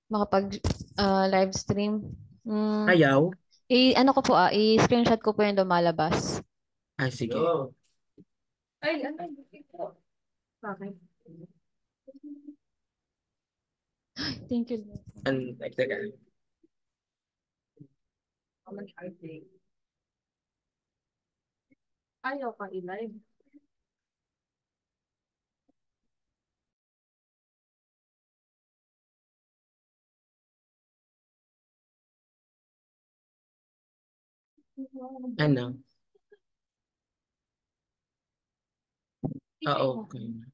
makapag live stream. Mm, Ayaw? ano ko po i-screenshot ko po yung lumalabas. Ay, sige. Ay, ano? Bakit? Thank you. Teka. Ayaw ka i-live. Ano? Ah, okay.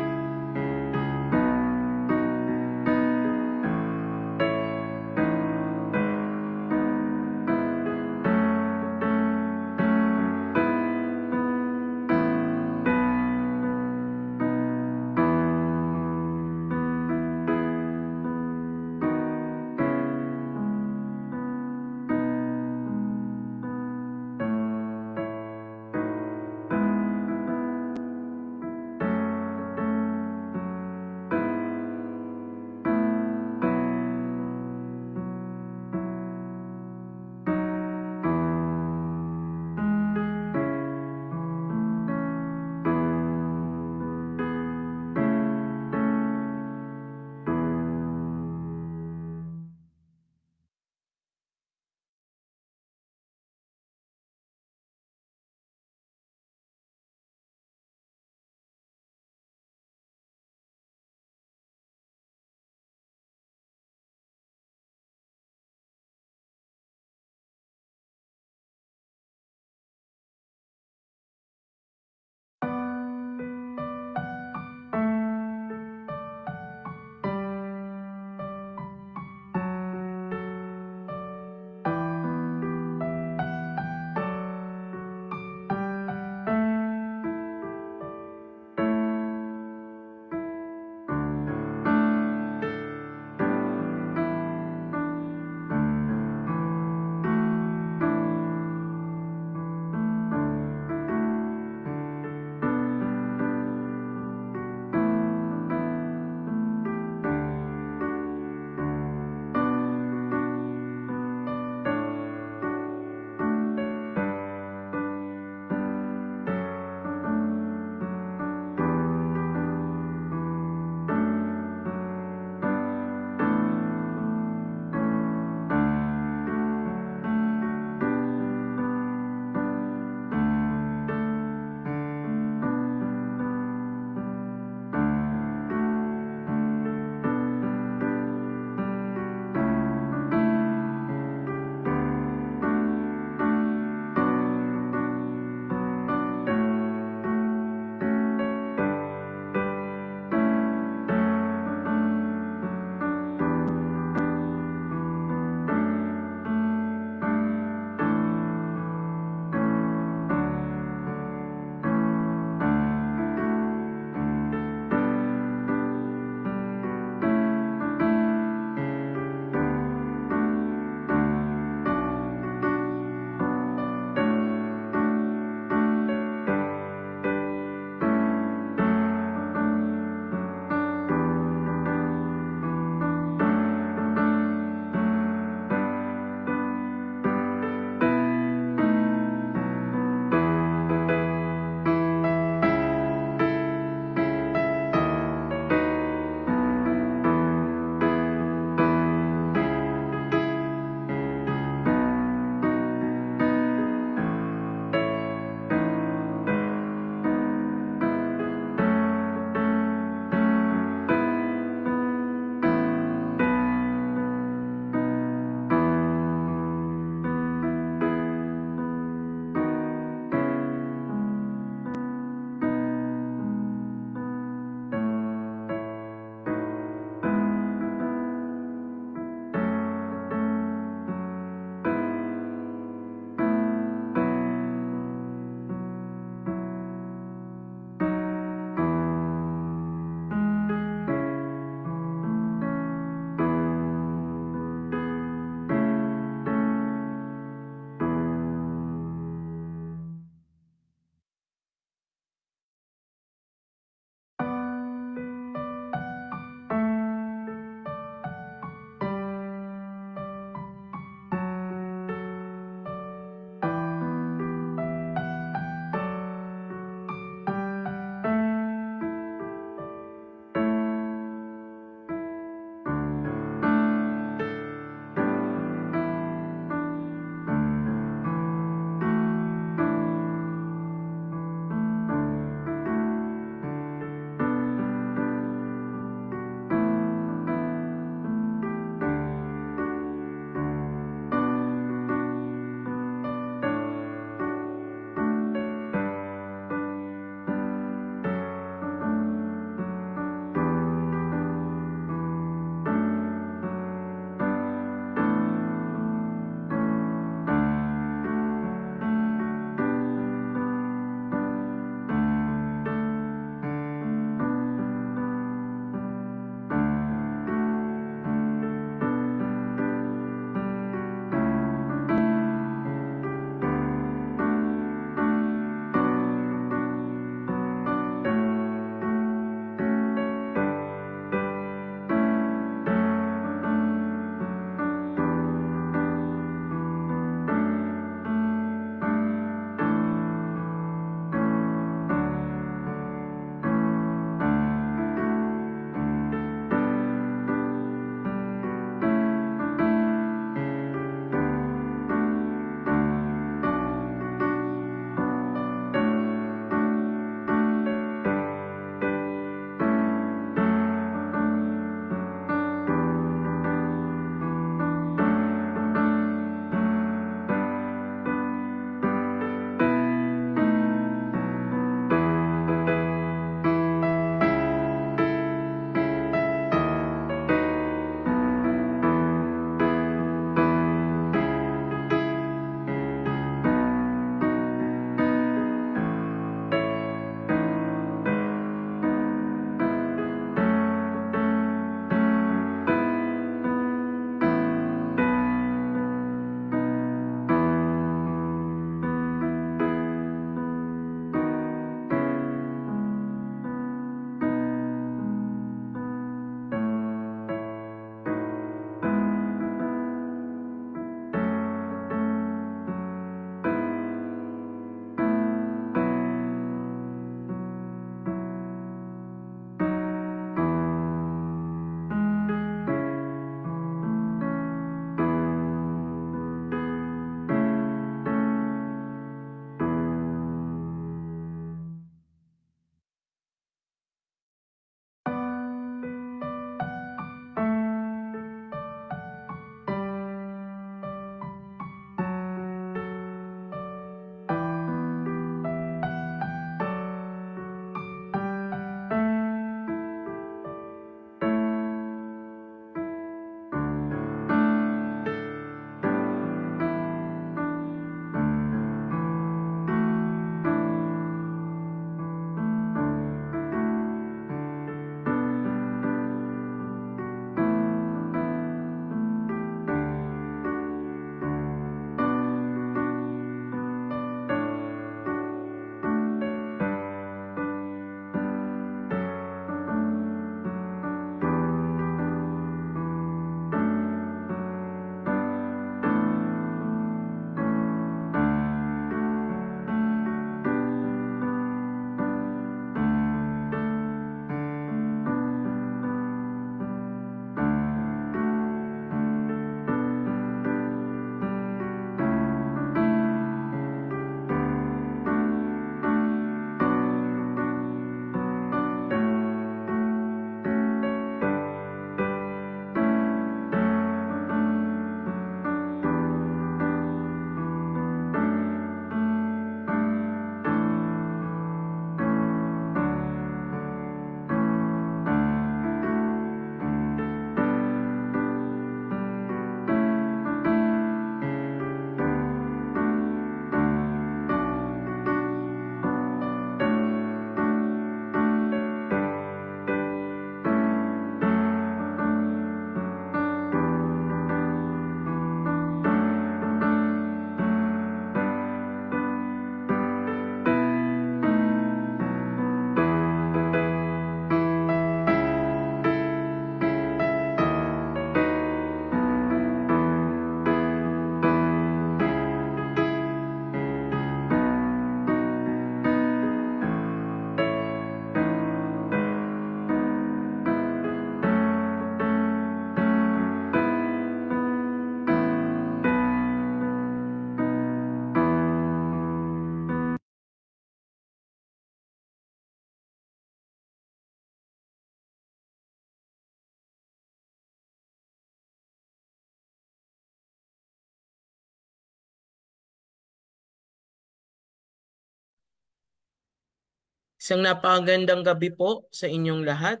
Isang napakagandang gabi po sa inyong lahat,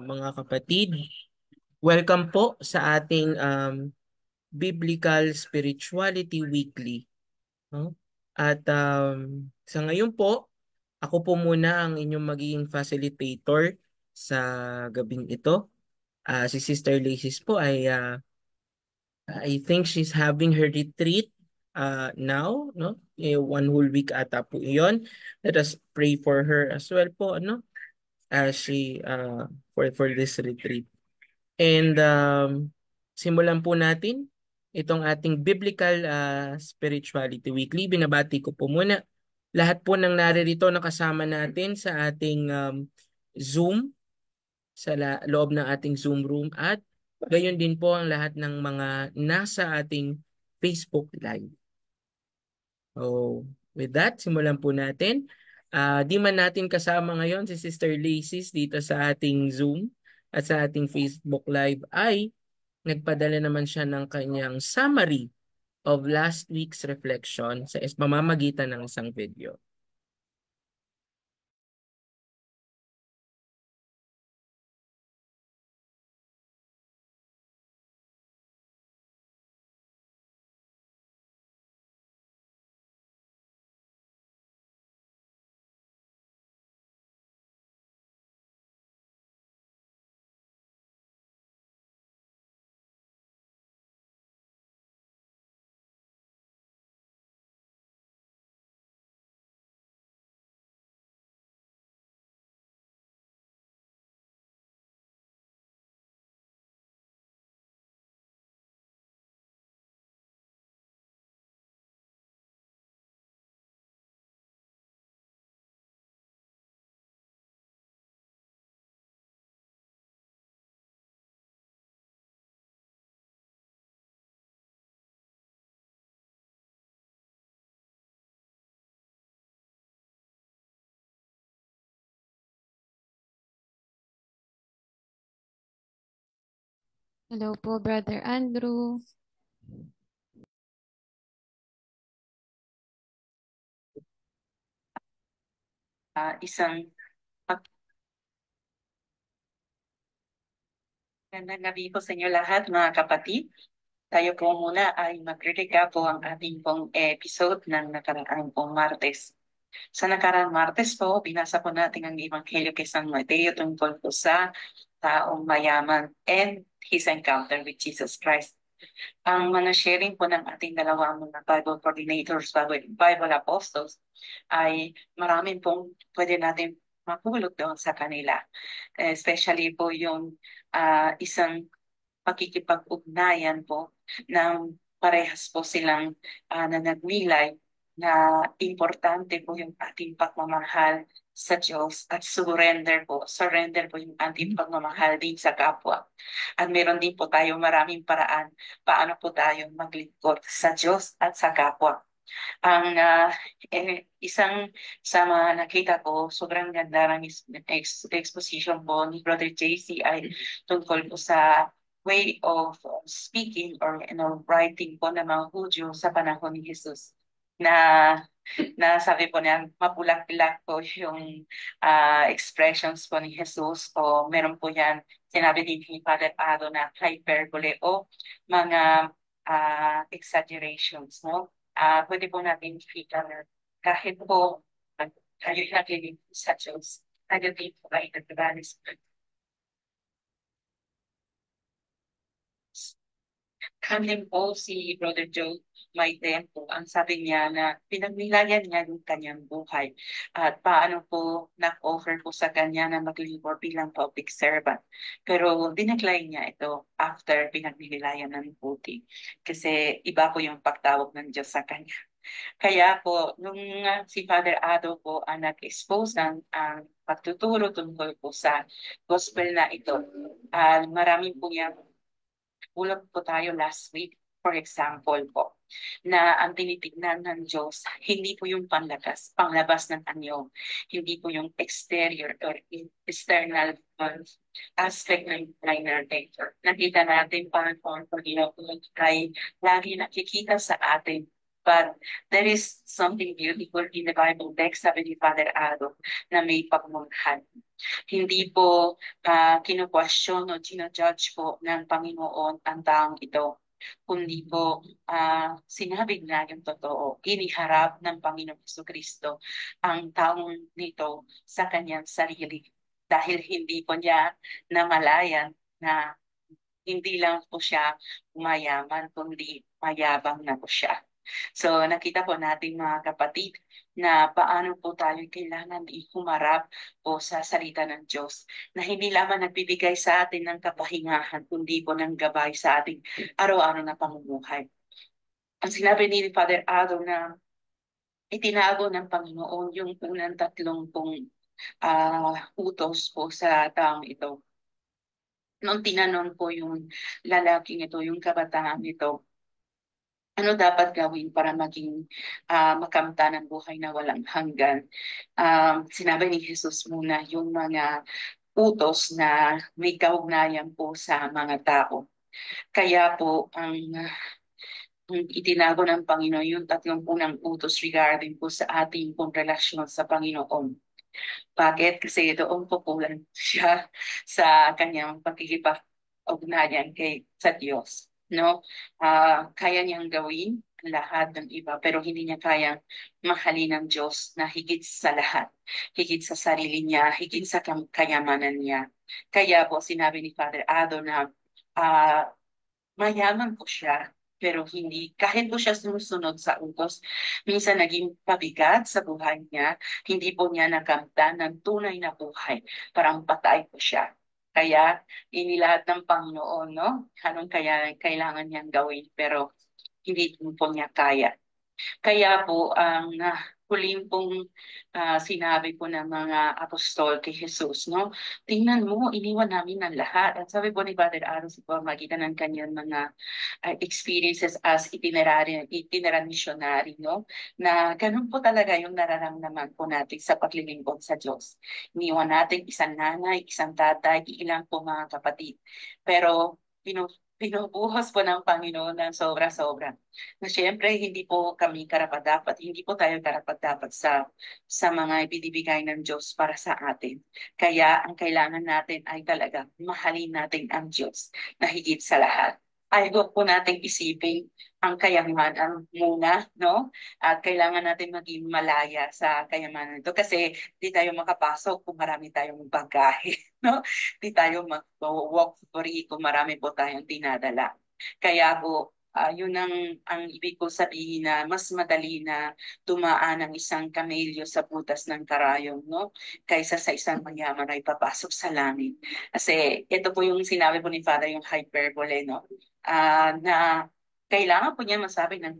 mga kapatid. Welcome po sa ating Biblical Spirituality Weekly. No? At sa ngayon po, ako po muna ang inyong magiging facilitator sa gabing ito. Si Sister Laces po ay I think she's having her retreat now, no? One whole week ata po iyon. Let us pray for her as well po, ano? As she for this retreat. And simulan po natin itong ating Biblical Spirituality Weekly. Binabati ko po muna lahat po ng naririto na kasama natin sa ating Zoom, sa loob ng ating Zoom room, at gayon din po ang lahat ng mga nasa ating Facebook Live. So, with that, simulan po natin. Di man natin kasama ngayon si Sister Laces dito sa ating Zoom at sa ating Facebook Live, ay nagpadala naman siya ng kanyang summary of last week's reflection sa pamamagitan ng isang video. Hello po, Brother Andrew. Isang magandang gabi po sa inyo lahat, mga kapatid. Tayo po muna ay magre-recap po ang ating pong episode ng nakaraang pong Martes. Sa nakaraang Martes po, binasa po natin ang Ebanghelyo kay San Mateo tungkol po sa taong mayaman and his encounter with Jesus Christ. Ang mga sharing po ng ating dalawang mga Bible coordinators, Bible apostles, ay maraming pong pwede natin mapulot doon sa kanila. Especially po yung isang pakikipag-ugnayan po ng parehas po silang nanagmilay na importante po yung ating pagmamahal sa Diyos at surrender po yung ating pagmamahal din sa kapwa. At meron din po tayo maraming paraan paano po tayo maglingkod sa Diyos at sa kapwa. Ang isang sa mga nakita ko, sobrang ganda ng exposition po ni Brother JC ay tungkol po sa way of speaking or writing po ng mga Hudyo sa panahon ni Jesus na sabi po niya mapulak-pilak po yung expressions po ni Jesus, o meron po yan sinabi din ni Father Ado na hyperbole o mga exaggerations, no? Pwede po natin makita na kahit po tayo nakinig sa Diyos, tayo din po ay nagbabalis. Kanlim po si Brother Joe may tempo, ang sabi niya na pinagnilayan niya yung kanyang buhay at paano po nag-offer po sa kanya na maglingkod bilang public servant. Pero dinecline niya ito after pinagnilayan ng puti kasi iba po yung pagtawag ng Diyos sa kanya. Kaya po, nung si Father Ado po ang nag-expose ng pagtuturo tungkol po sa gospel na ito, marami po niya ulap po tayo last week, for example po, na ang tinitignan ng Diyos, hindi po yung panglabas ng anyo, hindi po yung exterior or external aspect ng minor nature. Nakita natin parang kung ay lagi nakikita sa atin But there is something beautiful in the Bible text, sabi ni Father Ado, na may pagmamahal. Hindi po kino-question o gino-judge po ng Panginoon ang taong ito, kundi po sinabi niya yung totoo. Iniharap ng Panginoong Jesucristo ang taong nito sa kanyang sarili. Dahil hindi po niya namalayan na hindi lang po siya mayaman, kundi mayabang na po siya. So nakita po natin mga kapatid na paano po tayo kailangan humarap po sa salita ng Diyos na hindi lamang nagbibigay sa atin ng kapahingahan kundi po ng gabay sa ating araw-araw na pamumuhay. Ang sinabi ni Father Ado na itinago ng Panginoon yung unang tatlong pong utos po sa taong ito. Noong tinanong po yung lalaking ito, yung kabataan ito, ano dapat gawin para maging makamta ng buhay na walang hanggan? Sinabi ni Jesus muna yung mga utos na may kaugnayan po sa mga tao. Kaya po ang itinago ng Panginoon yung tatlong unang utos regarding po sa ating pong relasyon sa Panginoon. Bakit? Kasi doon pupulan siya sa kanyang pagkikipag-ugnayan sa Diyos. No? Kaya niyang gawin ang lahat ng iba pero hindi niya kayang mahalin ng Diyos na higit sa lahat, higit sa sarili niya, higit sa kayamanan niya. Kaya po sinabi ni Father Ado na ah, mayaman po siya, pero hindi, kahit po siya sumusunod sa utos, minsan naging pabigat sa buhay niya, hindi po niya nakamtan ng tunay na buhay, parang patay po siya. Kaya, inilahat ng Panginoon, no? Anong kaya kailangan niyang gawin, pero hindi po niya kaya. Kaya po ang huling pong sinabi po ng mga apostol kay Jesus, no? Tingnan mo, iniwan namin ang lahat. At sabi po ni Father Aaron sa pamamagitan ng kanyang mga experiences as itinerant missionary, no? Na ganun po talaga yung nararamdaman po natin sa paglilingkod sa Diyos. Iniwan natin isang nanay, isang tatay, ilang po mga kapatid. Pero pinubuhos po ng Panginoon ng sobra-sobra na siyempre hindi po kami karapat-dapat, hindi po tayo karapat-dapat sa mga ibinibigay ng Diyos para sa atin. Kaya ang kailangan natin ay talaga mahalin natin ang Diyos na higit sa lahat. Ay, huwag po nating isipin ang kayamanan muna, no? At kailangan natin maging malaya sa kayamanan ito kasi di tayo makapasok kung marami tayong bagahe, no? Di tayo mag-walk free kung marami po tayong dinadala. Kaya po, yun ang ibig ko sabihin na mas madali na tumaan ang isang kamelyo sa butas ng karayom, no? Kaysa sa isang mayaman ay papasok sa langit. Kasi ito po yung sinabi po ni Father, yung hyperbole, no? Na kailangan po niya masabi ng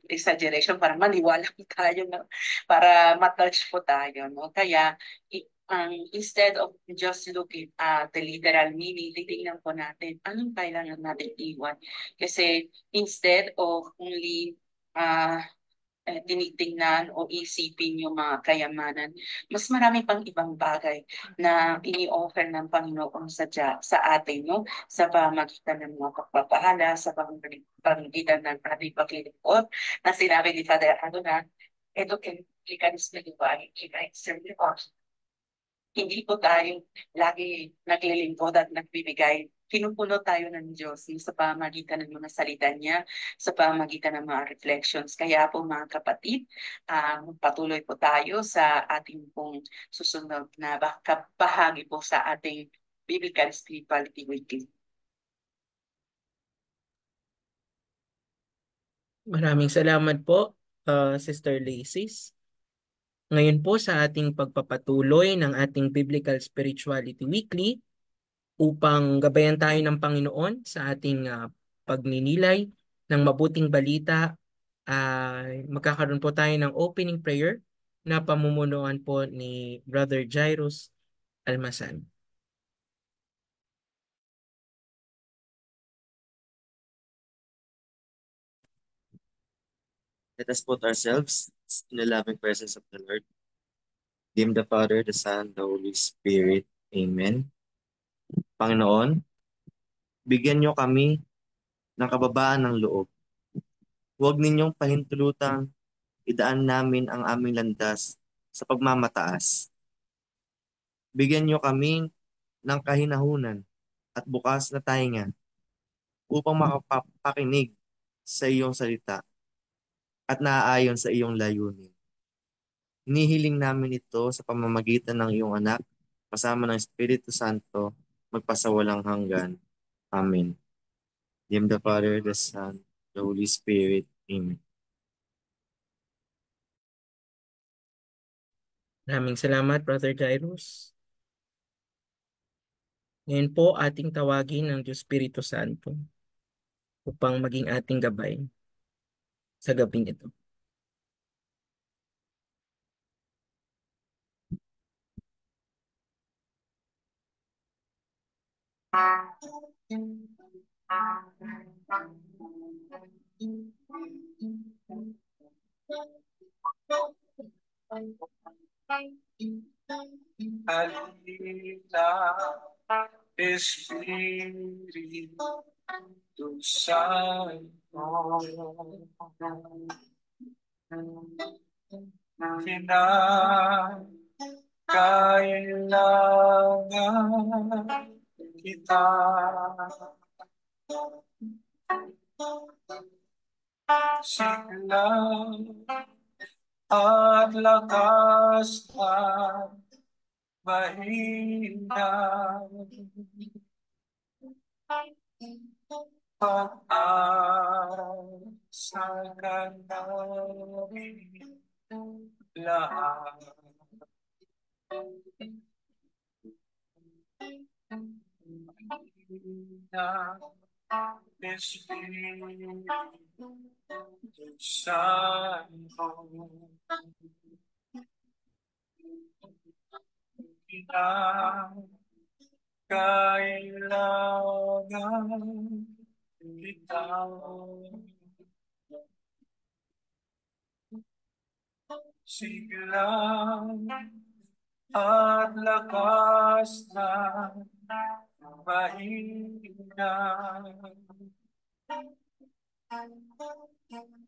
exaggeration para maniwala po tayo, no? Para matouch po tayo, no? Kaya instead of just looking at the literal meaning, titingnan po natin anong kailangan natin iwan. Kasi instead of only tinitingnan o isipin yung mga kayamanan, mas marami pang ibang bagay na ini-offer ng Panginoon sa atin, no? Sa pamagitan ng mga pagpapahala, sa pamagitan ng ating paglilingkod, na sinabi ni Father ano na, ito kailangan na gawain, kailangan hindi po tayo lagi naglilingkod at nagbibigay. Pinupuno tayo ng Diyos sa pamagitan ng mga salita niya, sa pamagitan ng mga reflections. Kaya po mga kapatid, patuloy po tayo sa ating pong susunod na bahagi po sa ating Biblical Spirituality Weekly. Maraming salamat po, Sister Lacis. Ngayon po sa ating pagpapatuloy ng ating Biblical Spirituality Weekly upang gabayan tayo ng Panginoon sa ating pagninilay ng mabuting balita, ay magkakaroon po tayo ng opening prayer na pamumunuan po ni Brother Jairus Almasan. Let us put ourselves in the loving presence of the Lord. Name the Father, the Son, the Holy Spirit. Amen. Panginoon, bigyan niyo kami ng kababaan ng loob Huwag ninyong pahintulutang idaan namin ang aming landas sa pagmamataas. Bigyan niyo kami ng kahinahunan at bukas na tainga upang makapakinig sa iyong salita at naaayon sa iyong layunin. Hinihiling namin ito sa pamamagitan ng iyong anak, kasama ng Espiritu Santo, magpasawalang hanggan. Amen. In the name of the Father, the Son, the Holy Spirit. Amen. Maraming salamat, Brother Jairus. Ngayon po ating tawagin ng Diyos Espiritu Santo upang maging ating gabay sa gabing ito. Halina, Espiritu Santo, kinakailangan kita. Sigla at lakas at mahina, pag-asa ka namin lahat. Na Espiritu Santo, kailangan kita. Siglang at lakas ng mahina,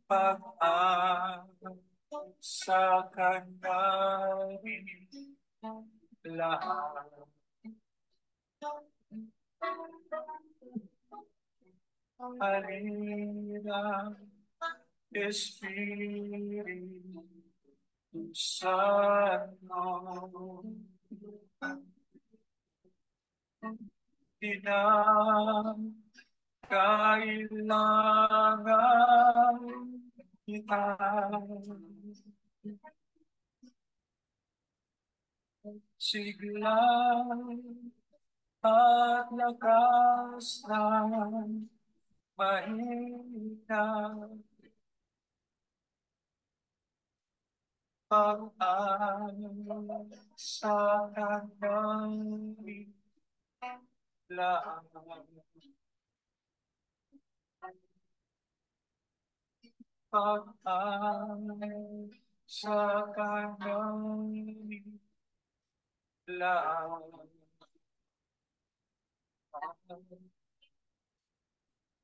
pag-asa ka namin lahat. Halina, Espiritu Santo, kailangan kita. Siglang at lakas ng mahina, pag-asa ka namin lahat. Pag-asa ka namin lahat.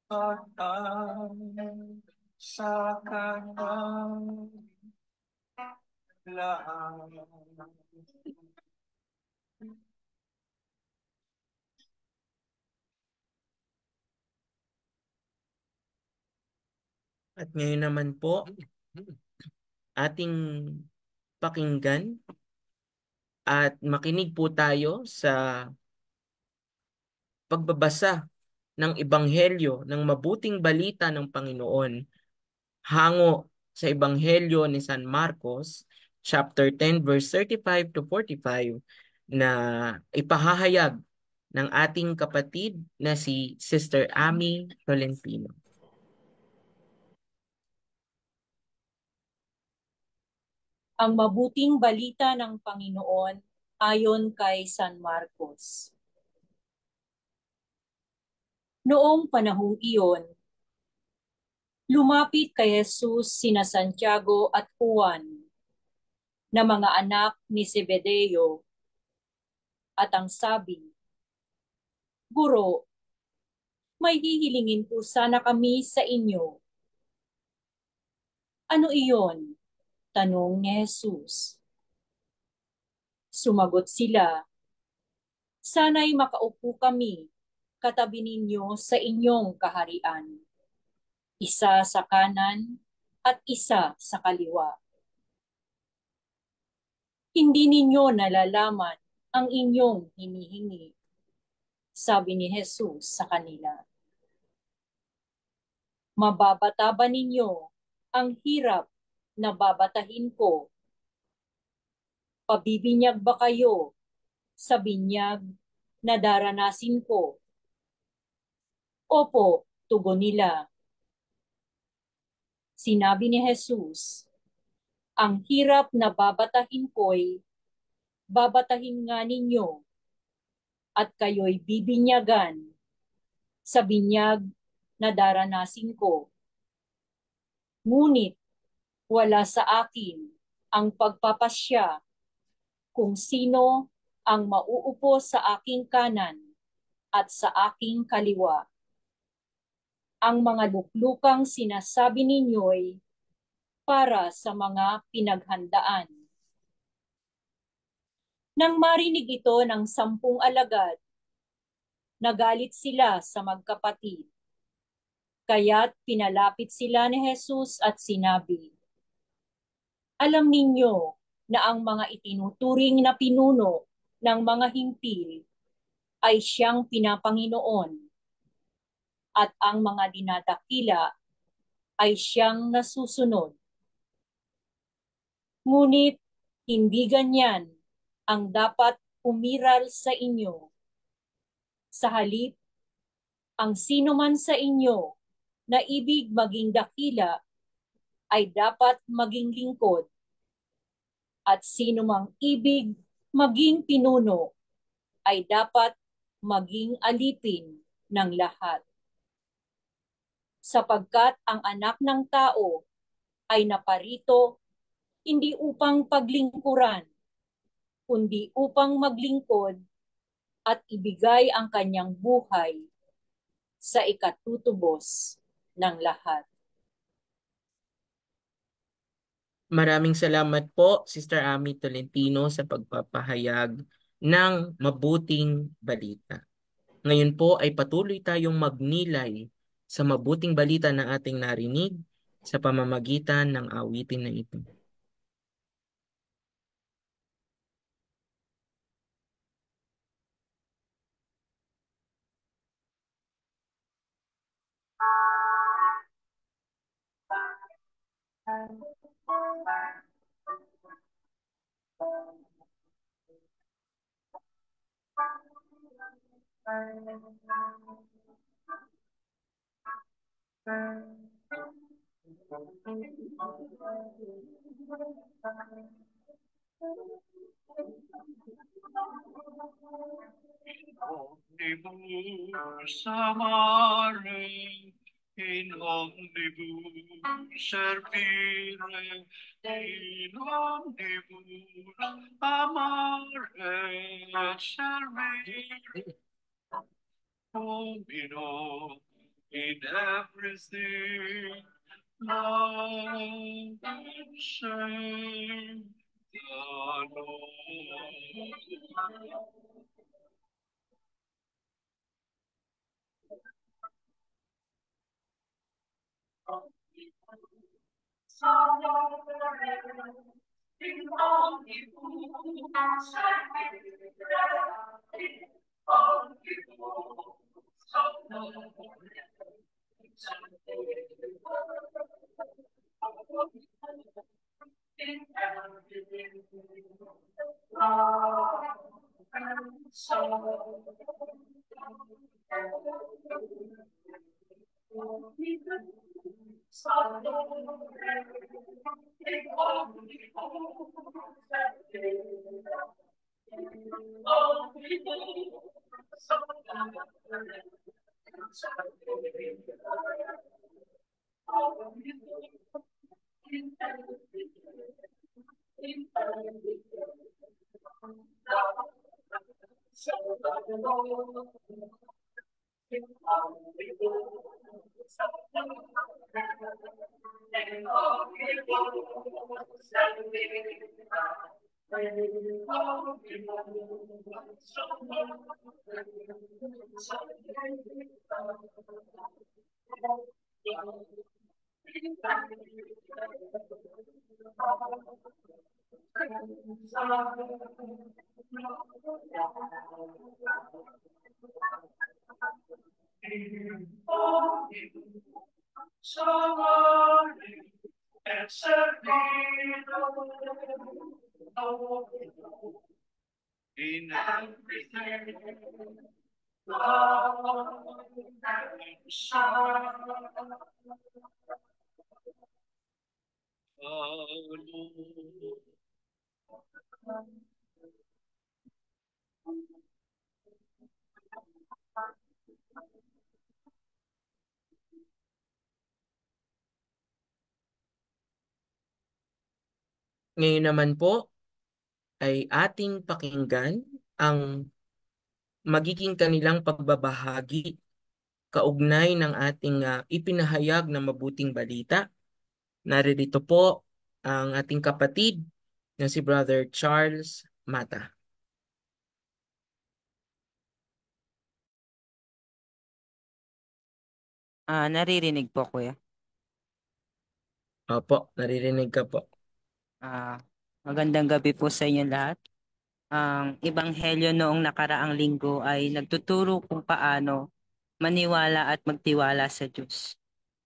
Pag-asa ka namin lahat. At ngayon naman po, ating pakinggan at makinig po tayo sa pagbabasa ng Ebanghelyo ng mabuting balita ng Panginoon hango sa Ebanghelyo ni San Marcos, chapter 10, verse 35 to 45, na ipahahayag ng ating kapatid na si Sister Amy Tolentino. Ang mabuting balita ng Panginoon ayon kay San Marcos. Noong panahong iyon, lumapit kay Jesus sina Santiago at Juan na mga anak ni Zebedeo at ang sabi, "Guro, may hihilingin po sana kami sa inyo." Ano iyon? Tanong ni Jesus. Sumagot sila, sana'y makaupo kami katabi ninyo sa inyong kaharian, isa sa kanan at isa sa kaliwa. Hindi ninyo nalalaman ang inyong hinihingi, sabi ni Jesus sa kanila. Mababata ba ninyo ang hirap na babatahin ko? Pabibinyag ba kayo sa binyag na daranasin ko? Opo, tugon nila. Sinabi ni Jesus, ang hirap na babatahin ko'y babatahin nga ninyo at kayo'y bibinyagan sa binyag na daranasin ko. Ngunit wala sa akin ang pagpapasya kung sino ang mauupo sa aking kanan at sa aking kaliwa. Ang mga luklukang sinasabi ninyo'y para sa mga pinaghandaan. Nang marinig ito ng 10 alagad, nagalit sila sa magkapatid. Kaya't pinalapit sila ni Jesus at sinabi, alam ninyo na ang mga itinuturing na pinuno ng mga hintil ay siyang pinapanginoon at ang mga dinadakila ay siyang nasusunod. Ngunit hindi ganyan ang dapat umiral sa inyo. Sa halip, ang sino man sa inyo na ibig maging dakila ay dapat maging lingkod, at sino mang ibig maging pinuno ay dapat maging alipin ng lahat. Sapagkat ang anak ng tao ay naparito hindi upang paglingkuran, kundi upang maglingkod at ibigay ang kanyang buhay sa ikatutubos ng lahat. Maraming salamat po, Sister Ami Tolentino, sa pagpapahayag ng mabuting balita. Ngayon po ay patuloy tayong magnilay sa mabuting balita na ating narinig sa pamamagitan ng awitin na ito. Omnibus amare, in omnibus servire, in omnibus amare et servire. Domino, in everything, love and serve the Lord. And in everything, love and shine. Ngayon naman po ay ating pakinggan ang magiging kanilang pagbabahagi kaugnay ng ating ipinahayag na mabuting balita. Naririto po ang ating kapatid na si Brother Charles Mata. Naririnig po, kuya. Opo, naririnig ka po. Magandang gabi po sa inyo lahat. Ang ebanghelyo noong nakaraang linggo ay nagtuturo kung paano maniwala at magtiwala sa Diyos.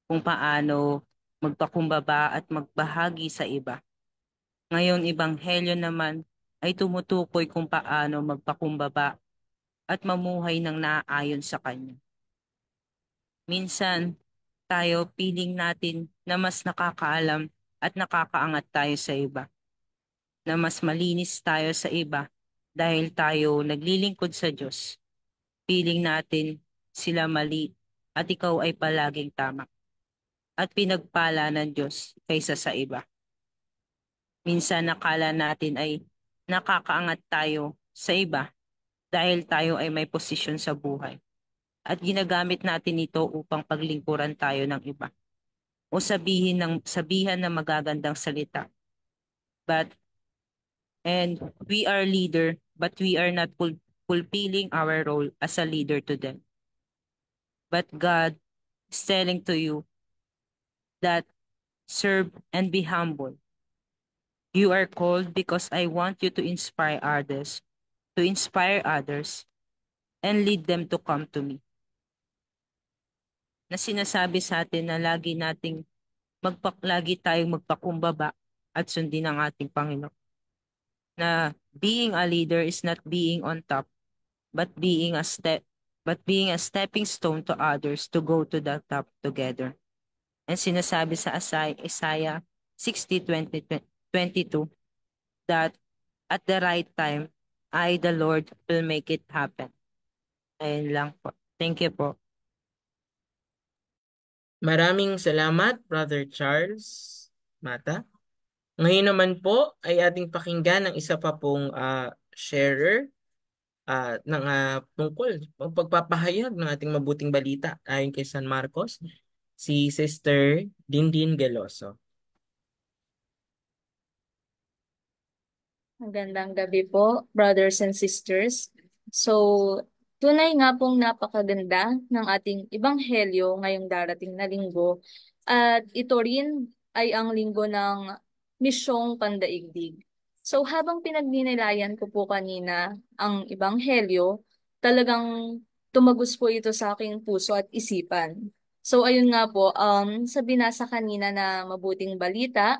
Kung paano magpakumbaba at magbahagi sa iba. Ngayon, ebanghelyo naman ay tumutukoy kung paano magpakumbaba at mamuhay ng naaayon sa Kanya. Minsan, tayo piling natin na mas nakakaalam at nakakaangat tayo sa iba. Na mas malinis tayo sa iba dahil tayo naglilingkod sa Diyos. Piling natin sila mali at ikaw ay palaging tama. At pinagpala ng Diyos kaysa sa iba. Minsan nakala natin ay nakakaangat tayo sa iba dahil tayo ay may posisyon sa buhay. At ginagamit natin ito upang paglingkuran tayo ng iba. O sabihan ng magagandang salita. And we are leader, but we are not fulfilling our role as a leader to them. But God is telling to you that serve and be humble. You are called because I want you to inspire others, and lead them to come to me. Na sinasabi sa atin na lagi tayong magpakumbaba at sundin ang ating Panginoon. Na being a leader is not being on top, but being a stepping stone to others to go to the top together. And sinasabi sa Isaiah 60:22 that at the right time, I, the Lord, will make it happen. Ayun lang po. Thank you po. Maraming salamat, Brother Charles Mata. Ngayon naman po ay ating pakinggan ang isa pa pong sharer ng tungkol pagpapahayag ng ating mabuting balita ayon kay San Marcos, si Sister Dindin Geloso. Magandang gabi po, brothers and sisters. So, tunay nga pong napakaganda ng ating ebanghelyo ngayong darating na linggo. At ito rin ay ang linggo ng misyong pandaigdig. So, habang pinagninilayan ko po kanina ang ebanghelyo, talagang tumagos po ito sa aking puso at isipan. So, ayun nga po, sa binasa kanina na mabuting balita,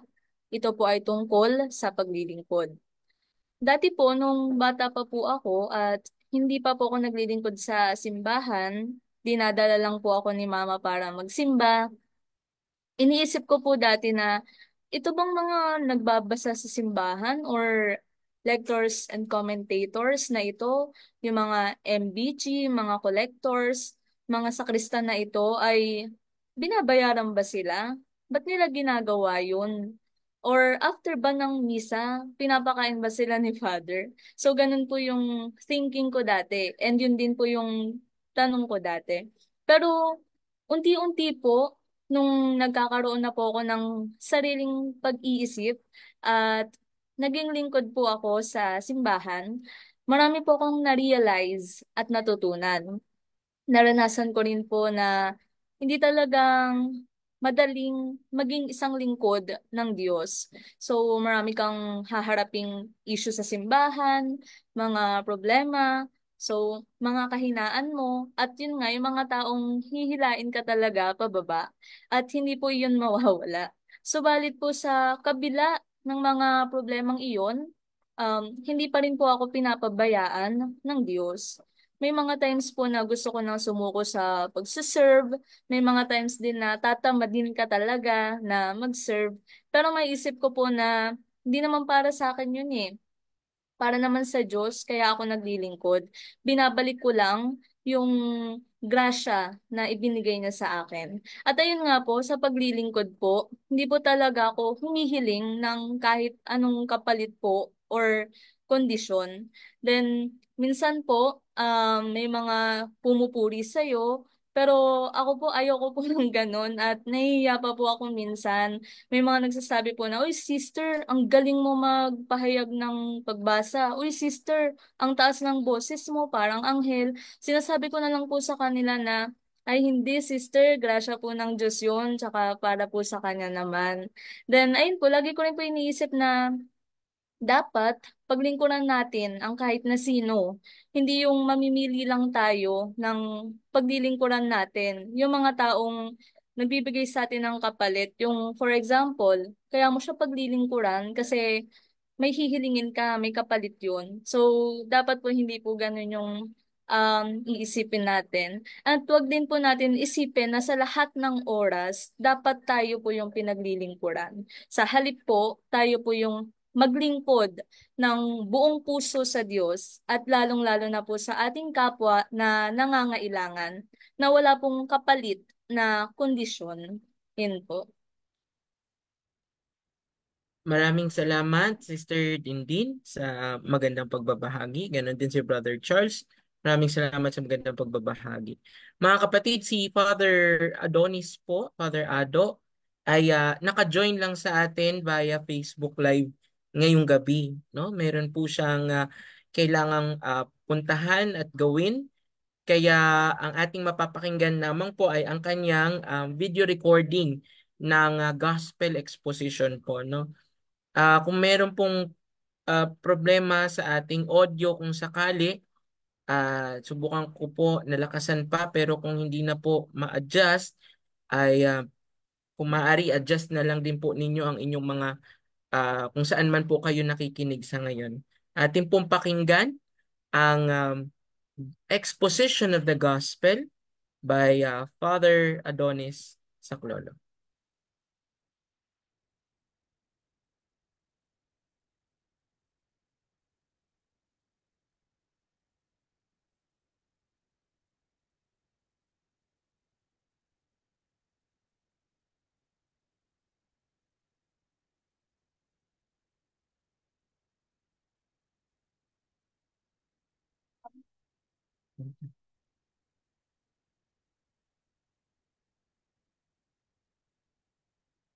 ito po ay tungkol sa paglilingkod. Dati po, nung bata pa po ako at hindi pa po ako naglilingkod sa simbahan, dinadala lang po ako ni mama para magsimba. Iniisip ko po dati na ito bang mga nagbabasa sa simbahan or lectors and commentators na ito, yung mga MBG, mga collectors, mga sakristan na ito ay binabayaran ba sila? Ba't nila ginagawa yun? Or after ba ng misa, pinapakain ba sila ni Father? So, ganun po yung thinking ko dati. And yun din po yung tanong ko dati. Pero, unti-unti po, nung nagkakaroon na po ako ng sariling pag-iisip at naging lingkod po ako sa simbahan, marami po akong na-realize at natutunan. Naranasan ko rin po na hindi talagang madaling maging isang lingkod ng Diyos. So, marami kang haharaping issue sa simbahan, mga problema, so, mga kahinaan mo, at yun nga, yung mga taong hihilain ka talaga pababa, at hindi po yun mawawala. Subalit po sa kabila ng mga problemang iyon, hindi pa rin po ako pinapabayaan ng Diyos. May mga times po na gusto ko nang sumuko sa pagsiserve. May mga times din na tatamad din ka talaga na mag-serve. Pero may isip ko po na hindi naman para sa akin yun eh. Para naman sa Diyos, kaya ako naglilingkod. Binabalik ko lang yung grasya na ibinigay niya sa akin. At ayun nga po, sa paglilingkod po, hindi po talaga ako humihiling ng kahit anong kapalit po or kondisyon. Then, minsan po, may mga pumupuri sa'yo, pero ako po, ayoko po ng ganun at nahihiya pa po ako minsan. May mga nagsasabi po na, "Uy, sister, ang galing mo magpahayag ng pagbasa. Uy, sister, ang taas ng boses mo, parang anghel." Sinasabi ko na lang po sa kanila na, "Ay, hindi, sister, grasya po ng Diyos yun, tsaka para po sa Kanya naman." Then, ayun po, lagi ko rin po iniisip na dapat paglingkuran natin ang kahit na sino. Hindi yung mamimili lang tayo ng paglilingkuran natin. Yung mga taong nagbibigay sa atin ng kapalit. Yung for example, kaya mo siya paglilingkuran kasi may hihilingin ka, may kapalit yun. So, dapat po hindi po ganun yung iisipin natin. At wag din po natin isipin na sa lahat ng oras, dapat tayo po yung pinaglilingkuran. Sa halip po, tayo po yung maglingkod ng buong puso sa Diyos at lalong-lalo na po sa ating kapwa na nangangailangan na wala pong kapalit na kondisyon. Yun po. Maraming salamat, Sister Dindin, sa magandang pagbabahagi. Ganon din si Brother Charles. Maraming salamat sa magandang pagbabahagi. Mga kapatid, si Father Adonis po, Father Ado, ay naka-join lang sa atin via Facebook Live ngayong gabi. No? Meron po siyang kailangang puntahan at gawin. Kaya ang ating mapapakinggan lamang po ay ang kanyang video recording ng gospel exposition po. No? Kung meron pong problema sa ating audio kung sakali, subukan ko po nalakasan pa pero kung hindi na po ma-adjust ay kung maaari adjust na lang din po ninyo ang inyong mga kung saan man po kayo nakikinig sa ngayon. Ating pong pakinggan ang exposition of the gospel by Father Adonis Saclolo.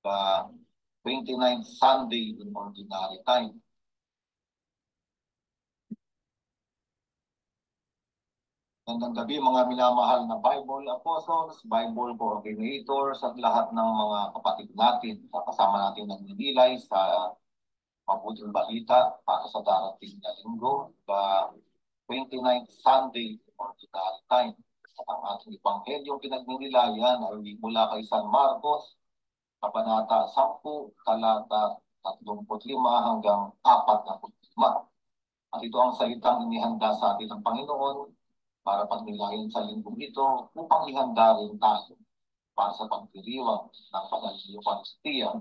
The 29th Sunday in Ordinary Time. Magandang gabi mga minamahal na Bible Apostles, Bible Coordinators at lahat ng mga kapatid natin sa kasama natin nagninilay sa mabuting balita para sa darating na linggo, the 29th Sunday in Ordinary Time. At ang ating Ebanghelyong pinagninilayan ay mula kay San Marcos, Kabanata 10, talata 35 hanggang 45. At ito ang salitang inihanda sa atin ng Panginoon para pagnilayan sa linggong ito upang ihanda rin tayo para sa pagdiriwang ng Banal na Eucharistia,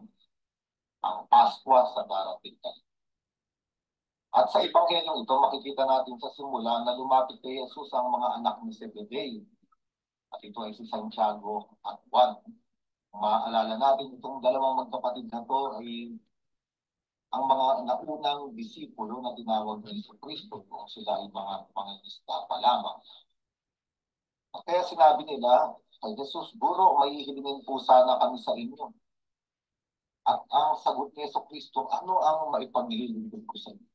ang Paskwa sa darating na. At sa Ebanghelyong ito, makikita natin sa simula na lumapit kay Jesus ang mga anak ni Zebedeo. At ito ay si Santiago at Juan. Maaalala natin itong dalawang magkapatid na ito ay ang mga naunang disipulo na tinawag ni Jesucristo kung sila ay mga pangingisda pa lamang. At kaya sinabi nila kay Jesus, Guro, may hilingin po sana kami sa inyo. At ang sagot ni Yesu Kristo, ano ang maipaghilingin ko sa inyo?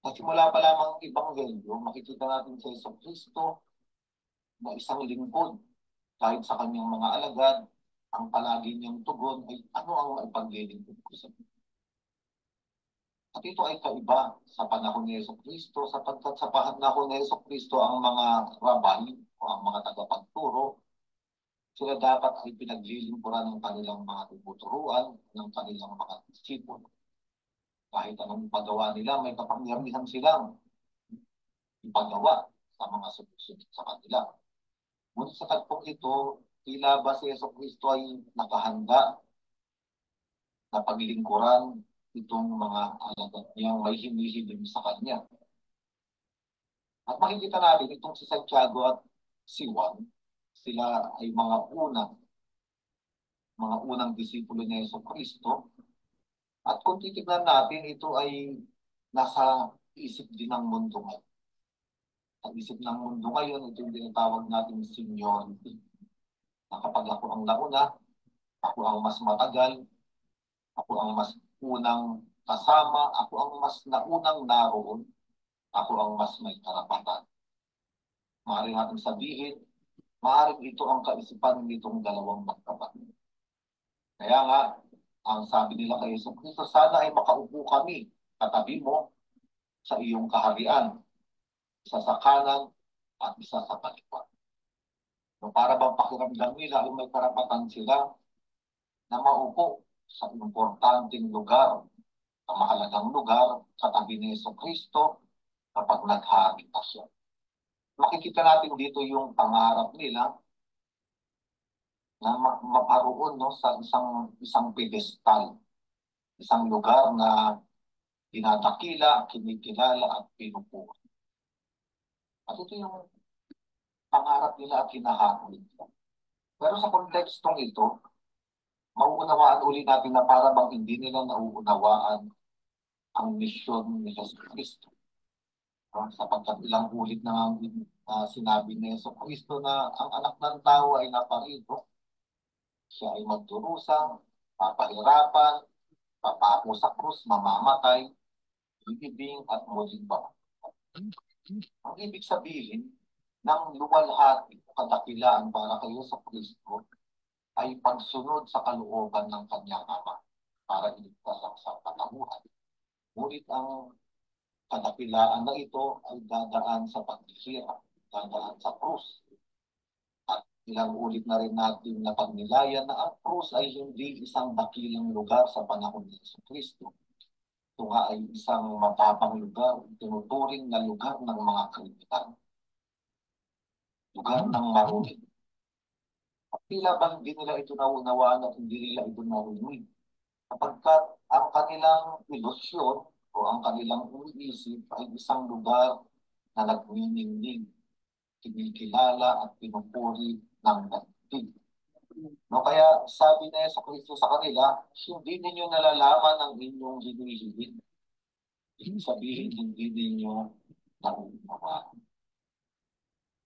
At simula pa lamang ang Ebanghelyo, makikita natin sa Yesu Kristo na isang lingkod. Kahit sa kanyang mga alagad, ang palagi niyang tugon ay ano ang maipaglilingkod ko sa inyo. At ito ay kaiba sa panahon ni Yesu Kristo sapagkat sa panahon ni Yesu Kristo ang mga rabay o ang mga tagapagturo, sila dapat ay pinaglilingkuran ng kanilang mga tuturuan, ng kanilang mga disipulo. Kahit anong pagawa nila, may kapangyarihan silang ipagawa sa mga sumusunod sa kanila. Ngunit sa tagpong ito, tila ba si Yesu Kristo ay nakahanda na paglingkuran itong mga alagad niyang may hinihiling sa kanya. At makikita natin itong si Santiago at si Juan, sila ay mga unang disipulo ni Yesu Kristo. At kung titignan natin, ito ay nasa isip din ng mundo ngayon. Sa isip ng mundo ngayon, ito yung tinatawag natin seniority. Na kapag ako ang nauna, ako ang mas matagal, ako ang mas unang kasama, ako ang mas naunang naroon, ako ang mas may karapatan. Maaaring natin sabihin, maaaring ito ang kaisipan nitong dalawang magkapatid. Kaya nga, ang sabi nila kay Yesu Kristo, sana ay makaupo kami, katabi mo sa iyong kaharian, isa sa kanan at isa sa kaliwa. So, para bang pakiramdam nila ay may karapatan sila na maupo sa importanteng lugar, sa mahalagang lugar, katabi ni Yesu Kristo kapag naghari na siya. Makikita natin dito yung pangarap nila na maparoon sa isang pedestal, isang lugar na dinadakila, kinikilala at pinupuri. At ito yung pangarap nila at hinahabol nila. Pero sa kontekstong ito, mauunawaan ulit natin na para bang hindi nila nauunawaan ang misyon ni Jesus Kristo. Sapagkat ilang ulit na sinabi ni Jesus Kristo na ang anak ng tao ay naparito. Siya ay magdurusa, papahirapan, papako sa krus, mamamatay, ibibing at muling babalik. Ang ibig sabihin ng luwalhati o kadakilaan para kay Jesus Kristo ay pagsunod sa kalooban ng kanyang ama para iligtas ang sa katauhan. Ngunit ang kadakilaan na ito ay dadaan sa paghihirap, dadaan sa krus. At ilang ulit na rin natin na pagnilayan na ang krus ay hindi isang dakilang lugar sa panahon ni Yesu Kristo. Ito nga ay isang matapang lugar, tinuturing na lugar ng mga kriminal. Lugar ng marunong. At tila bang hindi nila ito naunawaan at hindi nila ito narinig. Kapagkat ang kanilang ilusyon o ang kanilang iniisip ay isang lugar na nagniningning, kinikilala at pinupuri ng daigdig. No, kaya sabi na Yesu Kristo sa kanila, hindi ninyo nalalaman ang inyong hinihiling. Ibig sabihin, hindi ninyo nauunawaan.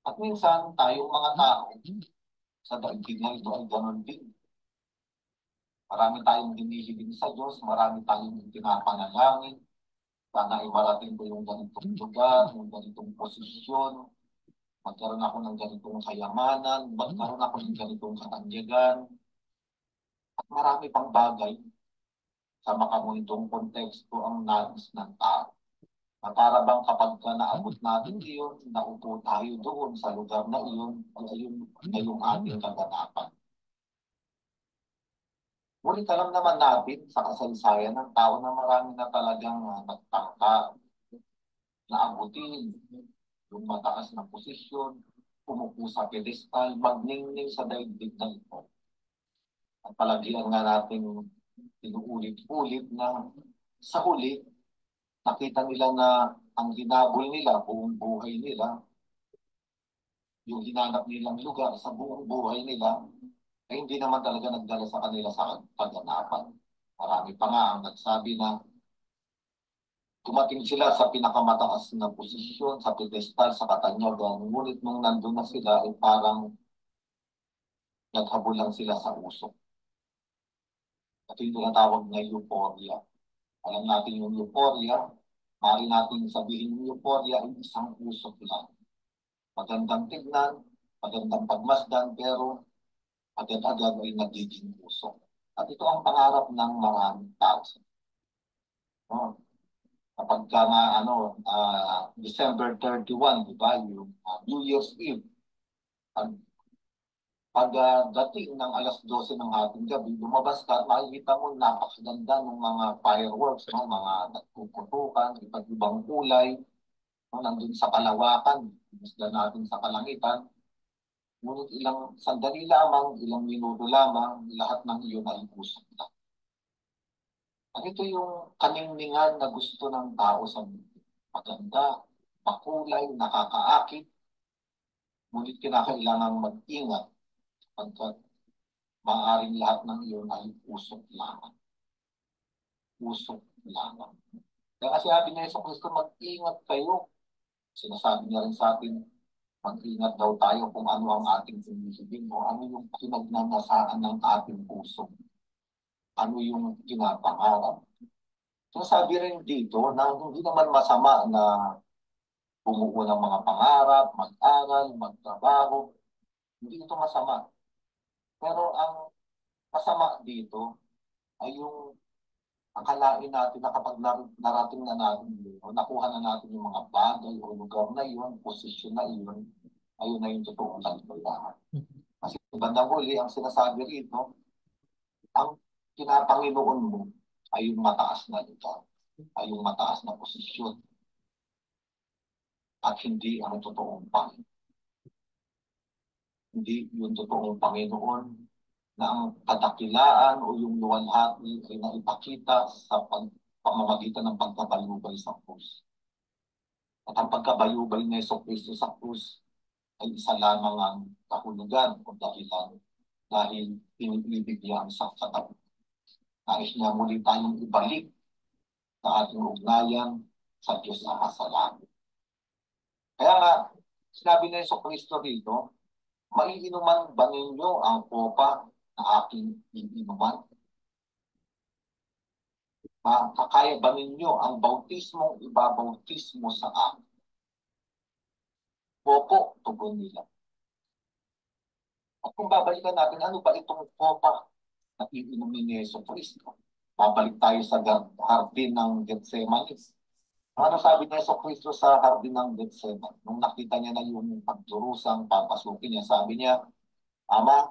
At minsan, tayong mga tao, sa daigdig na ito ay ganon din. Marami tayong hinihiling sa Diyos, marami tayong pinapanalangin. Sana ay marating ko yung ganitong lugar, yung ganitong posisyon, magkaroon ako ng ganitong kayamanan, magkaroon ako ng ganitong katanyagan, at marami pang bagay sa makamundong konteksto ang nais ng tao. Na para bang kapag naabot natin iyon, naupo tayo doon sa lugar na iyon, ay yung ating kaganapan. Ngunit alam naman natin sa kasaysayan ng tao na marami na talagang nagtangka na abutin yung mataas na posisyon, umupo sa pedestal, magningning sa daigdig na ito. At palagian nga natin inuulit-ulit na sa huli, nakita nila na ang hinabol nila, buong buhay nila, yung hinanap nilang lugar sa buong buhay nila, ay hindi naman talaga nagdala sa kanila sa kaganapan. Marami pa nga ang nagsabi na dumating sila sa pinakamataas na posisyon, sa pedestal, sa katanyagan. Ngunit nung nandun na sila, ay parang naghabol lang sila sa usok. At yung tinatawag na euphoria. Alam natin yung euphoria, maaari natin sabihin yung euphoria ay isang usok lang. Magandang tignan, magandang pagmasdan, pero agad-agad ay nagiging usok. At ito ang pangarap ng maraming tao. No? Kapag ka nga, December 31, di ba, yung New Year's Eve, dating ng alas 12 ng ating gabi, lumabas ka at makikita mo napakaganda ng mga fireworks, no? Mga nagpuputukan, iba't ibang kulay, no? Nandun sa kalawakan, isda natin sa kalangitan. Ngunit ilang sandali lamang, ilang minuto lamang, lahat ng iyon ay usok na. At ito yung kaningningan na gusto ng tao sa mundo. Maganda, makulay, nakakaakit, ngunit kinakailangan mag-ingat pagkat maaaring lahat ng iyon ay usok lamang. Usok lamang. Kaya kasi sabi niya sa Kristo, mag-ingat kayo. Sinasabi niya rin sa atin, mag-ingat daw tayo kung ano ang ating sinisihin o ano yung pinagnanasaan ng ating puso. Ano yung pinapangarap. So sabi rin dito na hindi naman masama na bumuo ng mga pangarap, mag-aral, magtrabaho. Hindi ito masama. Pero ang masama dito ay yung akalain natin na kapag narating na natin yun, o nakuha na natin yung mga bagay o lugar na yun, posisyon na yun, ayun na yung totoong kaligayahan. Kasi bandang huli, ang sinasabi rito, ang pinapanginoon mo ay yung mataas na lugar, ay yung mataas na posisyon, at hindi ang totoong Panginoon. Hindi yung totoong Panginoon na ang kadakilaan o yung luwalhati ay naipakita sa pamamagitan ng pagkabayubay sa krus. At ang pagkabayubay ni Jesucristo sa krus ay isa lamang ang kahulugan o dahilan dahil pinipibig niya sa katabi. Nais niya muli tayong ibalik sa ating ugnayan sa Diyos na kasalangit. Kaya nga, sinabi ni Jesucristo dito, maiinuman ba ninyo ang kopa na aking iinuman? Kakaya ba ninyo ang bautismong ibabautismo sa akin? Opo, tugon nila. At kung babalikan natin, ano ba itong kopa na iinumin ni Jesucristo? Babalik tayo sa hardin ng Getsemani. Ano sabi ni Jesucristo sa hardin ng Getsemani? Nung nakita niya na yung pagdurusang papasukin niya, sabi niya, Ama,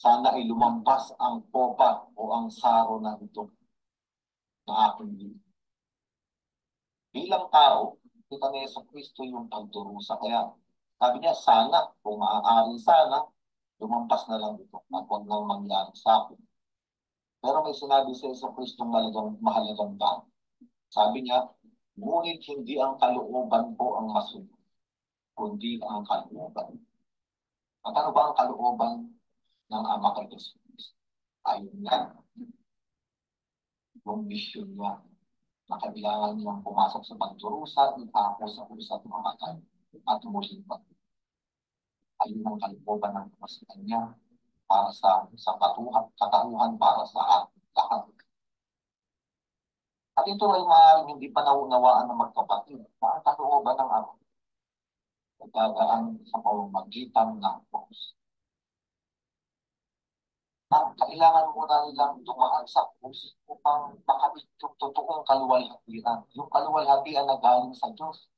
sana ay lumampas ang kopa o ang saro na ito na aking liit. Bilang tao, kita ni Jesucristo yung pagdurusa. Kaya sabi niya, sana, kung maaari sana, lumampas na lang ito at huwag nang mangyari sa akin. Pero may sinabi sa Jesucristo mahalagang bagay. Sabi niya, ngunit hindi ang kalooban ko ang masunod, kundi ang kalooban. At ano ba ang kalooban ng Ama kay Jesus? Ayun niya, yung mission niya, na kailangan niyang pumasok sa pagdurusa, ipako sa usap mamatay, at muling pag. Ayun ang kalooban ng pamasalan niya para sa katauhan para sa ating lahat. At ito ay maaaring hindi pa naunawaan ng magkapatid na ang kalooban ng Ama nagdadaan sa pamamagitan ng krus. Kailangan muna nilang dumaan sa krus upang makamit yung totoong kaluwalhatian. Yung kaluwalhatian na galing sa Diyos,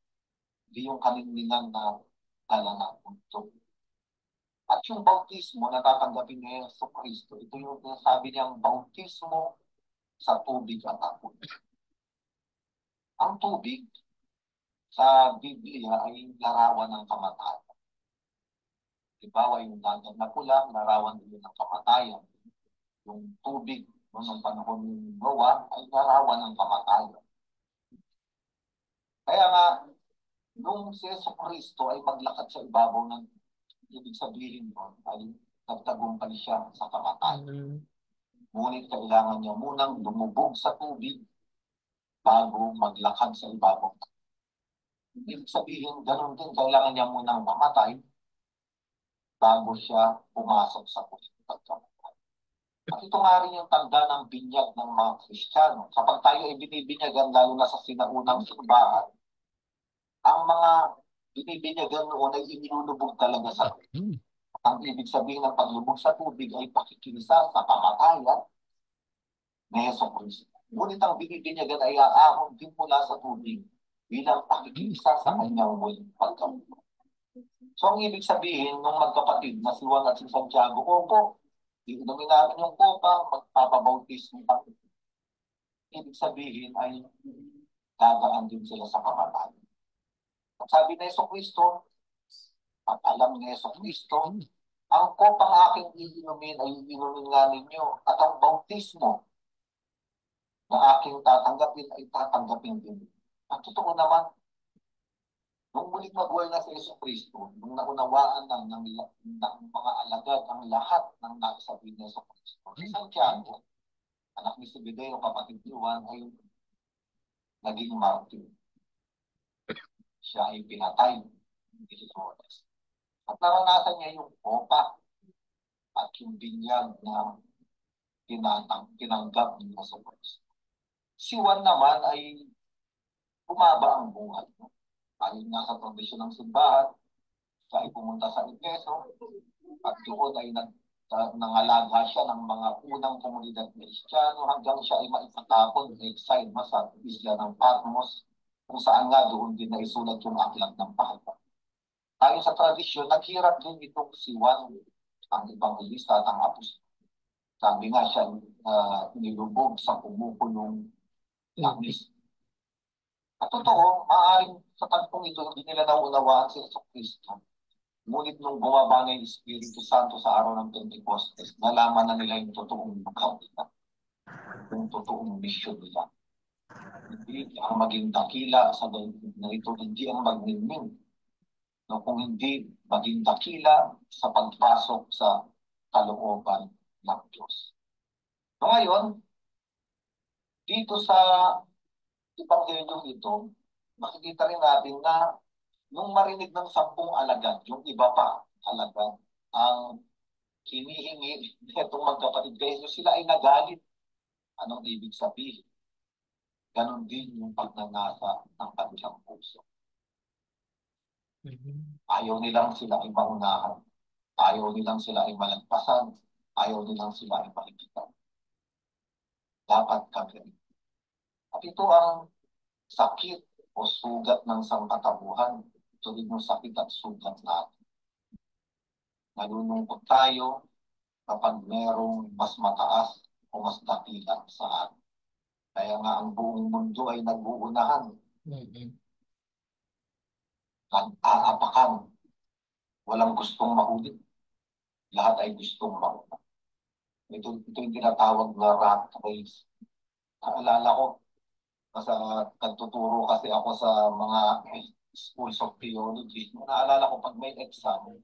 hindi yung kaningningan na dala ng mundo. At yung bautismo na tatanggapin ni Jesucristo, ito yung sinasabi niyang bautismo sa tubig at apoy. Ang tubig sa Biblia ay larawan ng kamatayan. Halimbawa, yung dagat na pula, larawan din ng kamatayan. Yung tubig noong panahon ng Noah ay larawan ng kamatayan. Kaya nga, nung si Jesucristo ay maglakad sa ibabaw ng ibig sabihin nun ay nagtagumpay siya sa kamatayan. Ngunit kailangan niya munang lumubog sa tubig bago maglakad sa ibabaw. Ibig sabihin, ganun din, kailangan niya munang mamatay bago siya pumasok sa pagkamuhay. At ito nga rin yung tanda ng binyag ng mga Kristiyano. Kapag tayo ay binibinyagan, lalo na sa sinaunang simbahan, ang mga binibinyagan noon ay inilulubog talaga sa tubig. Ang ibig sabihin ng paglubog sa tubig ay pakikisa sa kamatayan ni Jesucristo. Ngunit ang binibinyagan ay aahon din mula sa tubig bilang pakikisa sa kanyang muling pagkamuhay. So ang ibig sabihin ng magkapatid na si Juan at si Santiago, opo, iinumin namin yung kopa, magpapabautismo kami. Ibig sabihin ay dadaan din sila sa kamatayan. At sabi ni Jesucristo, at alam ni Jesucristo, ang kopang aking iinumin ay iinumin nga ninyo, at ang bautismo na aking tatanggapin ay tatanggapin din. At totoo naman, nung muling mabuhay na si Jesucristo, nung naunawaan ng mga alagad ang lahat ng nakasabi ni Jesucristo, si Santiago, anak ni Zebedeo, kapatid ni Juan, ay naging martir. Siya ay pinatay ni Herodes. At naranasan niya yung kopa at yung binyag na tinanggap ni Jesucristo. Si Juan naman ay bumaba ang buhay. Ayon nga sa tradisyon ng simbahan, siya ay pumunta sa Efeso at doon ay nangalaga siya ng mga unang komunidad Kristiyano hanggang siya ay maipatapon exile sa isla ng Patmos, kung saan nga doon din naisulat yung aklat ng Pahayag. Ayon sa tradisyon, naghirap din itong si Juan, ang Evangelista at ang Apostol. Sabi nga siya nilubog sa kumukulong langis. At totoo, maaaring sa tagpong ito, hindi nila naunawaan si Jesucristo. Ngunit nung bumaba na yung Espiritu Santo sa araw ng Pentecostes, nalaman na nila yung totoong kawitan, yung totoong misyon nila. Hindi ang maging dakila sa daigdig na ito, hindi ang magningning. No, kung hindi maging dakila sa pagpasok sa kalooban ng Diyos. So ngayon, dito sa Ebanghelyo ito, makikita rin natin na nung marinig ng 10 alagad, yung iba pa alagad, ang hinihingi nitong magkapatid kay Jesus, sila ay nagalit. Anong ibig sabihin? Ganon din yung pagnanasa ng kanilang puso. Ayaw nilang sila ay maunahan. Ayaw nilang sila ay malagpasan. Ayaw nilang sila ay malipitan. Dapat kami. At ito ang sakit o sugat ng sangkatauhan. Ito rin yung sakit at sugat natin. Nalulungkot tayo kapag merong mas mataas o mas dakila sa atin. Kaya nga ang buong mundo ay nag-uunahan. Nag-aapakan. Walang gustong mahuli. Lahat ay gustong mahuli. Ito yung tinatawag na rat race. Naalala ko, nagtuturo kasi ako sa mga schools of theology. Naalala ko pag may exam,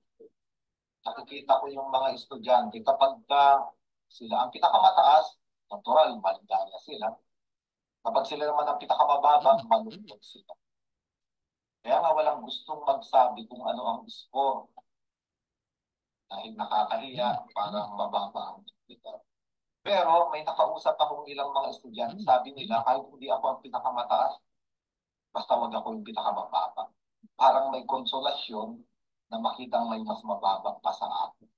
nakikita ko yung mga estudyante kapag sila ang pinakamataas, natural, maligaya sila. Kapag sila naman ang pinakamababa, malungkot sila. Kaya nga walang gustong magsabi kung ano ang score. Dahil nakakahiya, parang mababa ang kita. Pero may nakausap akong ilang mga estudyante, sabi nila, kahit hindi ako ang pinakamataas, basta wag ako yung pinakamababa. Parang may konsolasyon na makitang may mas mababa pa sa akin.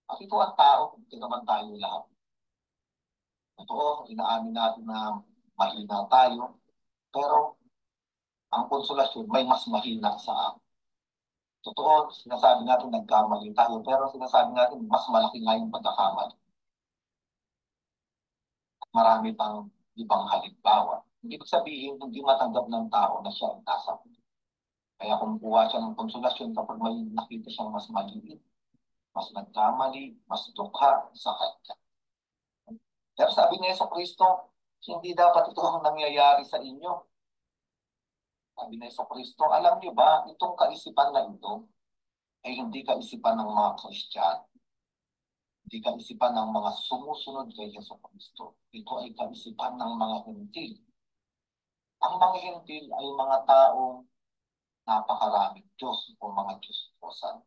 At ito ang tao, ito naman tayo lahat. Totoo, inaamin natin na mahina tayo, pero ang konsolasyon may mas mahina sa akin. Totoo, sinasabi natin nagkamali tayo, pero sinasabi natin mas malaki nga yung pagkakamali. Marami pang ibang halimbawa. Ibig sabihin, hindi matanggap ng tao na siya ang nasa. Kaya kumukuha siya ng konsolasyon kapag may nakita siyang mas maliit, mas nagkamali, mas dukha sa kanya. Pero sabi ni Jesucristo, hindi dapat ito ang nangyayari sa inyo. Sabi ni Jesucristo, alam niyo ba, itong kaisipan na ito ay hindi kaisipan ng mga Kristiyano. Hindi kaisipan ng mga sumusunod kay Jesucristo. Ito ay kaisipan ng mga Hentil. Ang mga Hentil ay mga taong napakaraming Diyos o mga Diyos-Diyosan.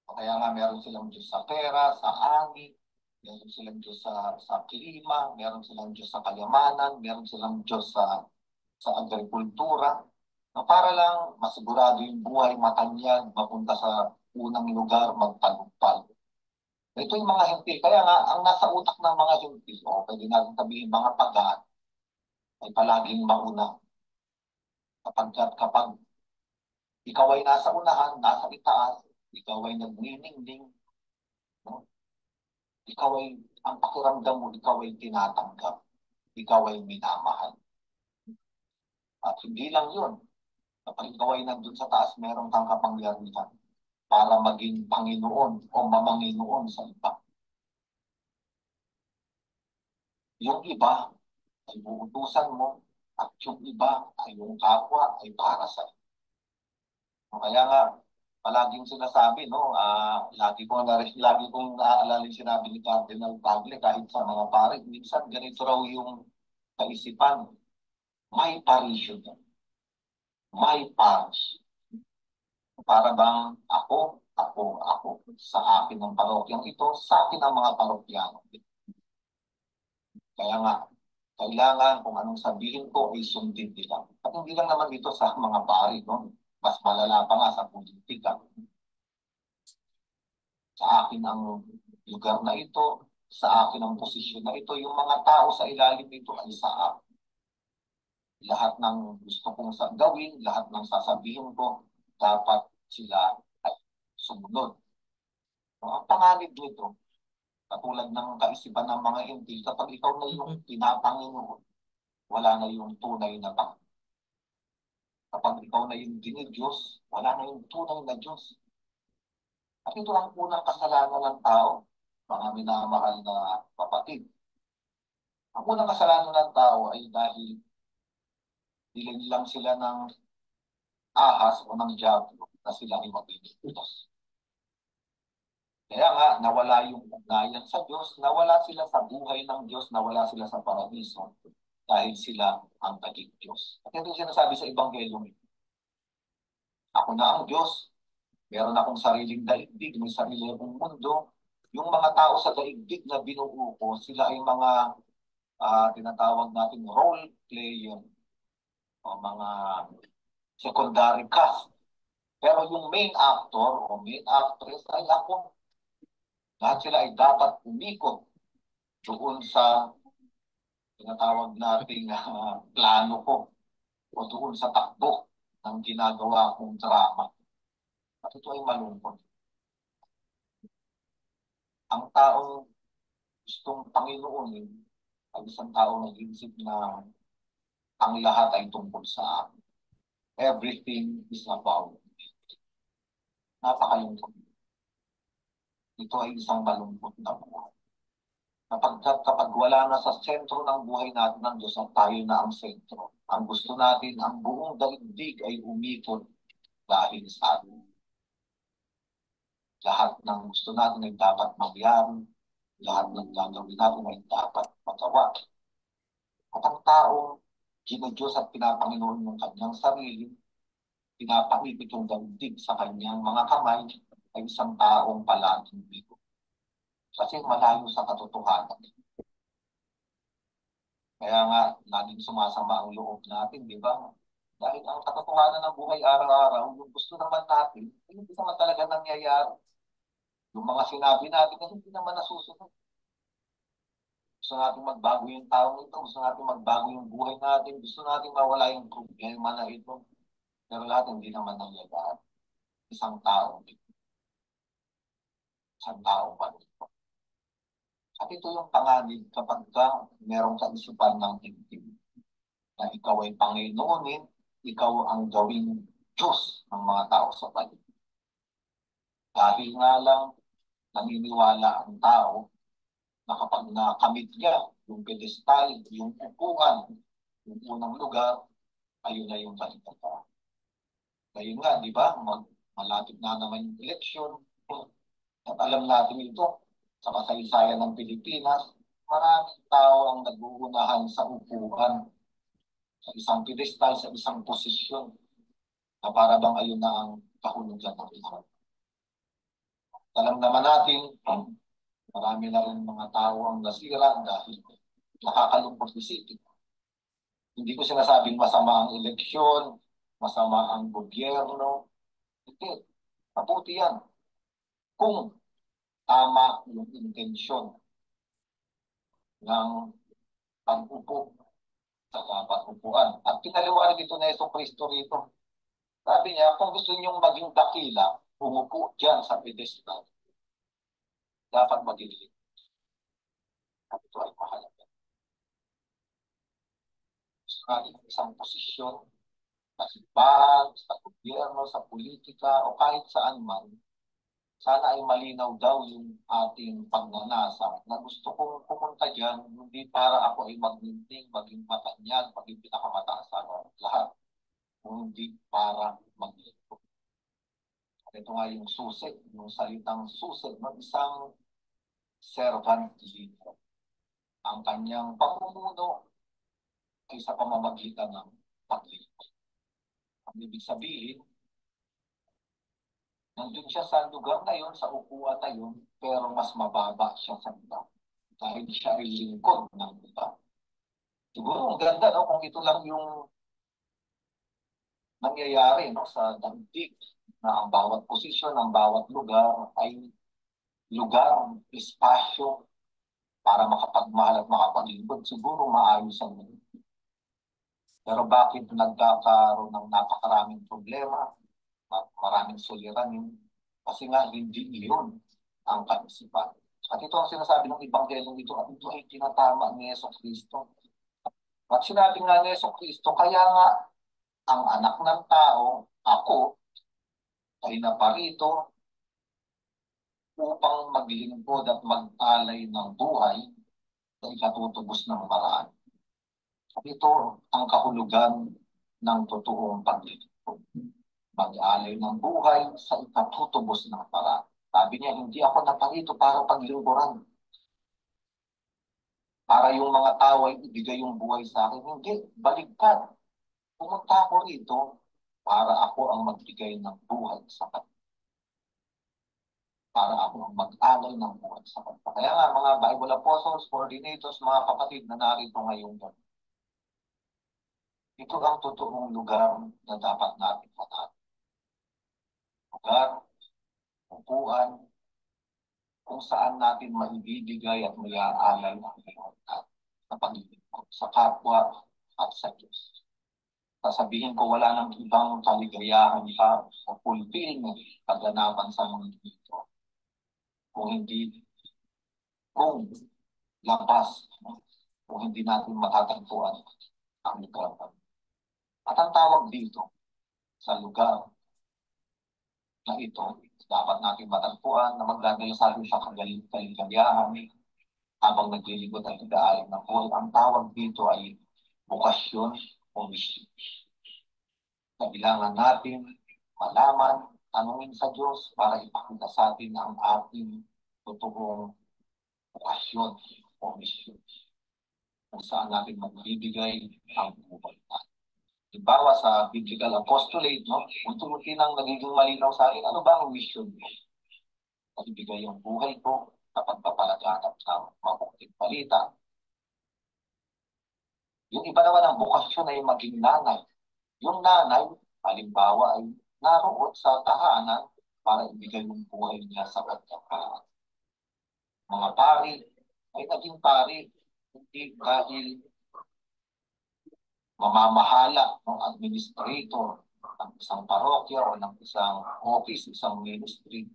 Kaya nga meron silang Diyos sa pera, sa ani, meron silang Diyos sa klima, meron silang Diyos sa kayamanan, meron silang Diyos sa agrikultura, na para lang masigurado yung buhay matanyag, mapunta sa unang lugar, magtagumpay. Ito yung mga hintil. Kaya nga, ang nasa utak ng mga hintil, o pwede natin sabihin mga pagan, ay palaging mauna. Kapag ikaw ay nasa unahan, nasa itaas, ikaw ay nagniningning, no? Ikaw ay, ang pakiramdam mo, ikaw ay tinatanggap, ikaw ay minamahal. At hindi lang yun, kapag ikaw ay nandun sa taas, meron kang kapangyarihan para maging Panginoon o mamanginoon sa iba. Yung iba ay uutusan mo at yung iba ay yung kapwa ay para sa iyo. Kaya nga, palaging sinasabi, no, lagi kong naaalala yung sinabi ni Cardinal Tagle kahit sa mga pare, minsan ganito raw yung kaisipan, may parisyon, may parish. Para bang ako, sa akin ng parokyang ito, sa akin ang mga parokyano. Kaya nga, kailangan kung anong sabihin ko ay sundin nila. At hindi lang naman dito sa mga pari, no? Mas malala pa nga sa politika. Sa akin ang lugar na ito, sa akin ang posisyon na ito, yung mga tao sa ilalim nito ay sa akin. Lahat ng gusto kong gawin, lahat ng sasabihin ko, dapat sila ay sumunod. Ang panganib nito, katulad ng kaisipan ng mga hindi, kapag ikaw na yung pinapanginoon, wala na yung tunay na Panginoon. Kapag ikaw na yung dinidiyos, wala na yung tunay na Diyos. At ito ang unang kasalanan ng tao, mga minamahal na kapatid. Ang unang kasalanan ng tao ay dahil lang sila ng ahas o ng diablo na sila ay magiging Diyos. Kaya nga, nawala yung ugnayan sa Diyos, nawala sila sa buhay ng Diyos, nawala sila sa paradiso dahil sila ang naging Diyos. At ito yung sinasabi sa Ebanghelyo. Ako na ang Diyos, meron akong sariling daigdig, may sarili akong mundo. Yung mga tao sa daigdig na binuo ko, sila ay mga tinatawag natin role player o mga secondary cast. Pero yung main actor o main actress ay ako. Lahat sila ay dapat umikot doon sa tinatawag nating plano ko o doon sa takbo ng ginagawa kong drama. At ito ay malungkot. Ang taong gustong Panginoon ay isang taong nag-iisip na ang lahat ay tungkol sa akin. Everything is about me. Napakalungkot. Ito ay isang malungkot na buhay. Kapag wala na sa sentro ng buhay natin ng Diyos at tayo na ang sentro, ang gusto natin, ang buong daigdig ay umikot dahil sa atin. Lahat ng gusto natin ay dapat magyari, lahat ng gagawin natin ay dapat magawa. At ang tao, ginudiyos at pinapanginoon ng kanyang sarili, pinapaipit yung daigdig sa kanyang mga kamay, ay isang taong palaging bigo. Kasi malayo sa katotohanan. Kaya nga, laging sumasama ang loob natin, di ba? Dahil ang katotohanan ng buhay araw-araw, yung gusto naman natin, ay hindi naman talaga nangyayari. Yung mga sinabi natin, ay hindi naman nasusunod. Gusto natin magbago yung taong ito, gusto natin magbago yung buhay natin, gusto natin mawala yung problema na ito. Pero lahat hindi naman nangyayari. Isang tao pa ito. At ito yung panganib kapag merong kaisipan ng tingting na ikaw ay Panginoonin, ikaw ang gawing Diyos ng mga tao sa paligid. Dahil nga lang naniniwala ang tao na kapag nakamit niya yung pedestal, yung upuan, yung unang lugar, ayun na yung kaligtasan. Ngayon nga, di ba, malapit na naman yung eleksyon. At alam natin ito, sa kasaysayan ng Pilipinas, maraming tao ang naguunahan sa upuan, sa isang pedestal, sa isang posisyon, na para bang ayun na ang kahulugan ng lahat. Alam naman natin, marami na rin mga tao ang nasira dahil nakakalungkot isipin. Hindi ko sinasabing masama ang eleksyon, masama ang gobyerno. Hindi. Mabuti yan. Kung tama yung intensyon ng pag-upo sa dapat upuan. At pinaliwanag ito na Yeso Cristo rito. Sabi niya, kung gusto niyong maging dakila, umupo dyan sa pedestal. Dapat magiging. At ito ay mahalaga. Sa isang posisyon, sa simbahan, sa gobyerno, sa politika, o kahit saan man, sana ay malinaw daw yung ating pagnanasa na gusto kong pumunta dyan, hindi para ako ay magninting, maging matanyag, maging pinakamataas sa lahat, kung hindi para maglingkod. Ito nga yung susi, yung salitang susi ng isang servant leader. Ang kanyang pamumuno ay sa pamamagitan ng paglingkod. Ang ibig sabihin, nandun siya sa lugar na yun, sa upuan na yun, pero mas mababa siya sa iba. Dahil siya ay lingkod ng iba. Siguro ang ganda, no? Kung ito lang yung nangyayari, no? Sa daigdig, na ang bawat posisyon, ang bawat lugar ay lugar, espasyo para makapagmahal at makapaglingkod. Siguro maayos ang mundo. Pero bakit nagkakaroon ng napakaraming problema? Maraming suliranin, kasi nga hindi iyon ang kaisipan. At ito ang sinasabi ng Ebanghelyo ito, at ito ay tinatama ni Yeso Cristo. At sinabi nga ni Yeso Cristo, kaya nga ang anak ng tao, ako, ay naparito upang maglingkod at mag-alay ng buhay sa ikatutubos ng paraan. At ito ang kahulugan ng totoong paglingkod. Mag-alay ng buhay sa ikatutubos ng paraan. Sabi niya, hindi ako naparito para paglingkuran. Para yung mga tao ay ibigay yung buhay sa akin. Hindi, baligtad. Pumunta ako rito para ako ang magbigay ng buhay sa kanila. Para ako ang mag-alay ng buhay sa kanila. Kaya nga, mga Bible apostles, coordinators, mga kapatid na narito ngayon doon. Ito ang totoong lugar na dapat natin hanapin. Lugar, upuan, kung saan natin maibibigay at mayaalay ang iyong sa paglilingkod sa kapwa at sa Diyos. Sasabihin ko, wala nang ibang kaligayahan pa o fulfilling kaganapan sa mundo ito. Kung labas, kung hindi natin matatagpuan ang lugar. At ang tawag dito sa lugar na ito, dapat natin matagpuan na magdadala sa atin sa kaligayahan habang naglilingkod at nag-aalay ng buhay. Ang tawag dito ay bukasyon o misyon. Kailangan natin malaman, tanungin sa Diyos para ipakita sa atin ang ating totoong bukasyon o misyon. Kung saan natin magbibigay ang buhay natin. Halimbawa sa biblical apostolate, no? Unti-unti nang nagiging malinaw sa akin, ano ba ang mission mo? Ibigay yung buhay ko sa pagpapalaganap ng mabuting balita. Yung iba naman ang bukasyon ay maging nanay. Yung nanay, halimbawa, ay naroon sa tahanan para ibigay yung buhay niya sa kanyang mga pari ay naging pari hindi dahil mamamahala ng administrator ng isang parokya o ng isang office, isang ministry.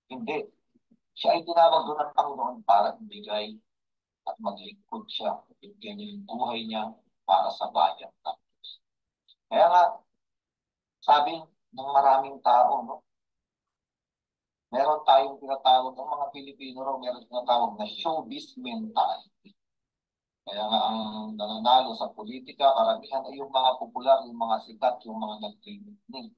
Hindi. Siya ay tinawag doon ng Panginoon para ibigay at maglingkod siya. Ibigay niya yung buhay niya para sa bayan ng Diyos. Kaya nga, sabi ng maraming tao, no? Meron tayong tinatawag ng mga Pilipino, meron tinatawag na showbiz mentality. Kaya nga ang nananalo sa politika, karamihan ay yung mga popular, yung mga sikat, yung mga nag-training.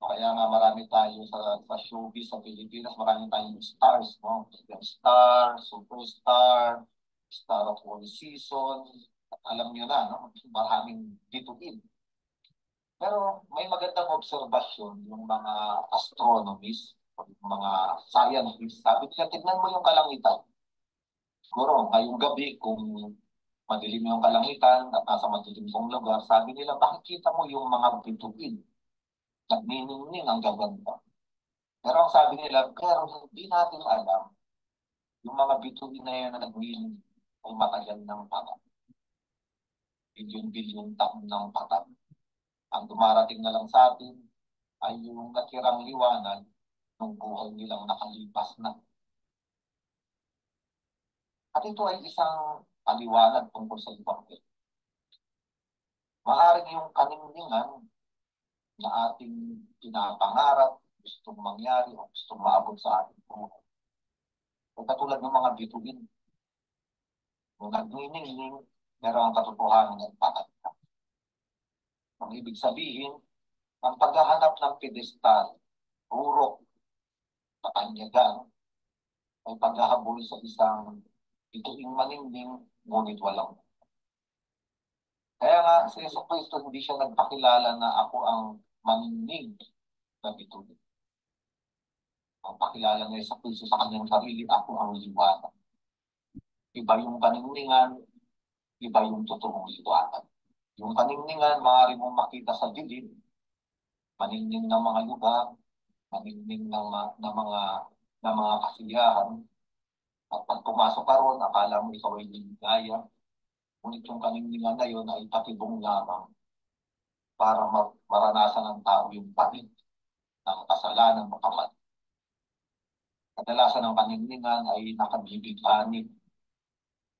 Kaya nga marami tayo sa showbiz sa Pilipinas, marami tayong stars, no? Star, superstar, star of one season. At alam nyo na, no? Maraming bituin. Pero may magandang obserbasyon yung mga astronomist mga scientists, sabi nila, tignan mo yung kalangitan. Siguro, ngayong gabi, kung madilim yung kalangitan at nasa madilim kong lugar, sabi nila, makikita mo yung mga bituin. Nagniningning ang gaganda. Pero ang sabi nila, pero hindi natin alam, yung mga bituin na yan na nagniningning ay matagal ng patay. Bilyon-bilyon taon ng patay. Ang dumarating na lang sa atin ay yung natirang liwanag ng buhay nilang nakalipas na. At ito ay isang paliwanag tungkol sa Ebanghelyo. Maaaring yung kaningningan na ating pinapangarap, gustong mangyari o gustong maabot sa ating buhay. Kung katulad ng mga bituin, kung nagniningning, pero ang katotohanan ay patay na. Ang ibig sabihin, ang paghahanap ng pedestal, burok, katanyagan, ay paghahabol sa isang bituing maningning, ngunit walang. Kaya nga, si Yesu Cristo hindi siya nagpakilala na ako ang maningning na bituin. Ang pakilala ni Yesu Cristo sa kanyang sarili, ako ang liwanag. Iba yung kaningningan, iba yung totoong liwanag. Yung kaningningan, maaari mong makita sa dilim, maningning ng mga lugar, maningning ng mga kasiyahan. At pag pumasok ka ron, akala mo ikaw ay ligaya. Ngunit yung kaningningan na yun ay patibong lamang para maranasan ng tao yung pahit ng kasalanan ng kapatid. Kadalasan ng kaningningan ay nakabibig-anib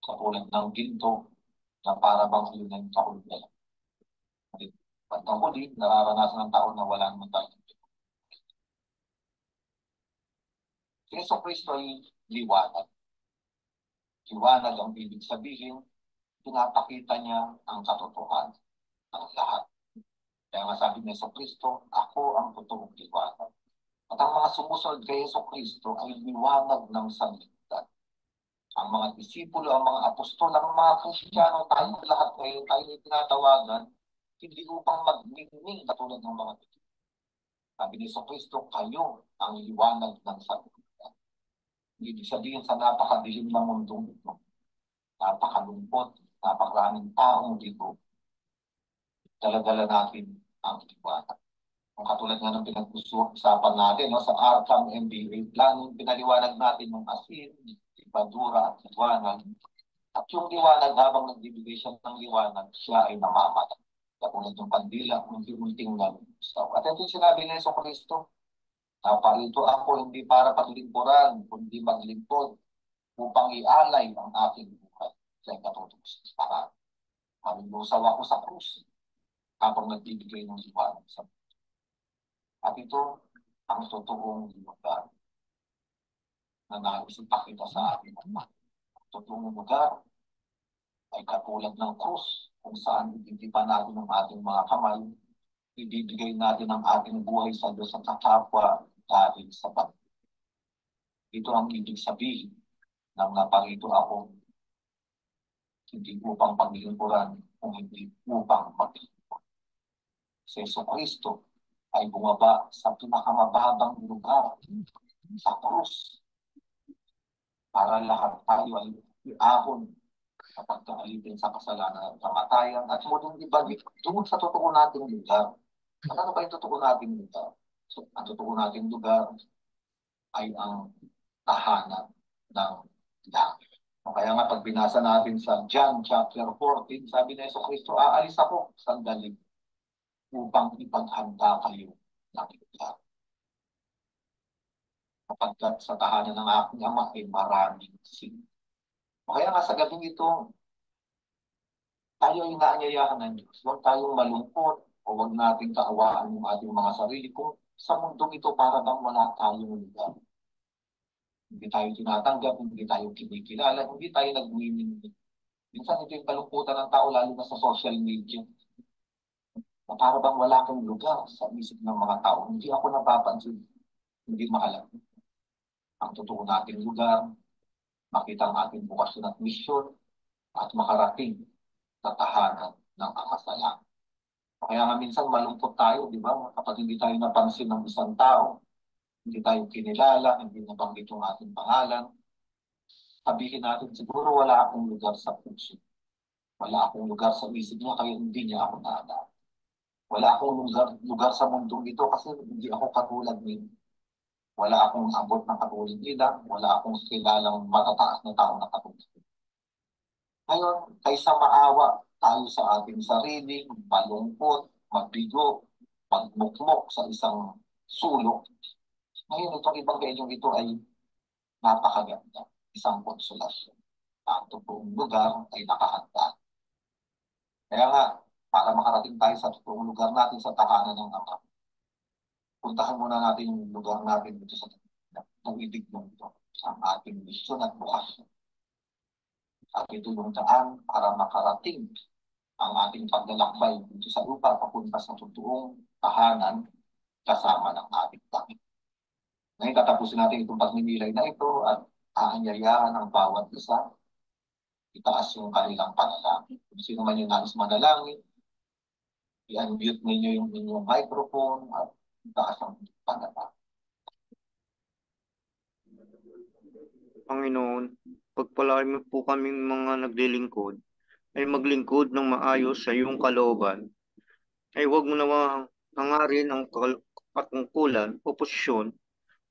sa tulad ng ginto na para bang yun ang kahulgan. At ang huli, nararanasan ng tao na wala naman tayo. Si Yesu Cristo ay liwanag. Liwanag ang ibig sabihin, pinapakita niya ang katotohanan ng lahat. Kaya nga sabi ni Yesu Cristo, ako ang totoong liwanag. At ang mga sumusunod kay Yesu Cristo ay liwanag ng sanlibutan. Ang mga disipulo, ang mga apostol, ang mga Kristiyano, tayo lahat ngayon, tayo ay tinatawagan, hindi upang magningning katulad ng mga disipulo. Sabi ni Yesu Cristo, kayo ang liwanag ng sanlibutan. Ibig sabihin sa napakadilim ng mundong ito, napakalungkot, napakaraming taong dito, dala-dala natin ang liwanag. Kung katulad nga ng pinag-usapan natin sa Arkham MBA plan, pinaliwanag natin yung asin, ibadura at liwanag. At yung liwanag, habang nagbibigay siya ng liwanag, siya ay namamatay. Katulad yung kandila, unti-unting nag-ustaw. At ito yung sinabi ni Yesu Cristo, naparito ako hindi para paglingkuran, kundi maglingkod upang ialay ang aking buhay sa ikatutubos ng paraan. Malusaw ako sa krus habang nagbibigay ng liwanag sa buhay. At ito ang totoong lugar na nais ipakita sa atin. Ang totoong lugar ay katulad ng krus kung saan ititipan natin ang ating mga kamay, ibibigay natin ang ating buhay sa Diyos at sa kapwa dahil sa pag-ibig. Ito ang ibig sabihin ng naparito ako, hindi upang paglingkuran, kung hindi upang maglingkuran. Si Yesu Cristo ay bumaba sa pinakamababang lugar, sa krus, para lahat tayo ay iahon sa pagkakalitin sa kasalanan at kamatayan at muling ibalik doon sa totoo nating lugar. At ano ba yung totoo nating lugar? So, ang totoo nating lugar ay ang tahanan ng langit. Kaya nga pag binasa natin sa John chapter 14, sabi ni Yesu Cristo, aalis ako sandali upang ipaghanda kayo ng lugar. Kapagkat sa tahanan ng aking ama ay maraming sin. Kaya nga sa gabing ito, tayo ay inaanyayahan ng Diyos. Huwag tayong malungkot o huwag nating kaawaan yung ating mga sarili kung sa mundong ito para bang wala tayong lugar. Hindi tayo tinatanggap, hindi tayo kinikilala, hindi tayo nag-meaning. Minsan ito yung kalungkutan ng tao, lalo na sa social media. Na para bang wala kang lugar sa isip ng mga tao. Hindi ako napapansin, hindi mahalaga. Ang totoo nating lugar, makita ang ating bukasyon at misyon, at makarating sa tahanan ng akasalan. Kaya nga minsan malungkot tayo, di ba? Kapag hindi tayo napansin ng isang tao, hindi tayo kinilala, hindi nabanggit yung ating pangalan, sabihin natin, siguro wala akong lugar sa puso. Wala akong lugar sa isip niya, kaya hindi niya ako naalala. Wala akong lugar sa mundong ito kasi hindi ako katulad niya. Wala akong abot ng katulad nila, wala akong kilalang matataas na tao na katulad. Ngayon, kaysa maawa tayo sa ating sarili, malungkot, magbigo, magmukmok sa isang sulok, ngayon itong ebanghelyo ito ay napakaganda, isang konsolasyon. Ang totoong lugar ay nakahanda. Kaya nga, para makarating tayo sa totoong lugar natin sa tahanan ng Ama, puntahan muna natin yung lugar natin dito sa ibig ng ito, sa ating misyon at bukasyon. At ito yung daan para makarating ang ating paglalakbay dito sa lupa papunta sa totoong tahanan kasama ng ating Panginoon. Ngayon, tatapusin natin itong pagninilay na ito at aanyayahan ang bawat isa. Itaas yung kanilang panalangin. Kung sino man yung nais manalangin, i-unmute ninyo yung inyong microphone at itaas ang panalangin. Panginoon, pagpalain mo po kaming mga naglilingkod, ay maglingkod ng maayos sa iyong kalooban. Ay huwag mo nawang hangarin ang katungkulan o posisyon,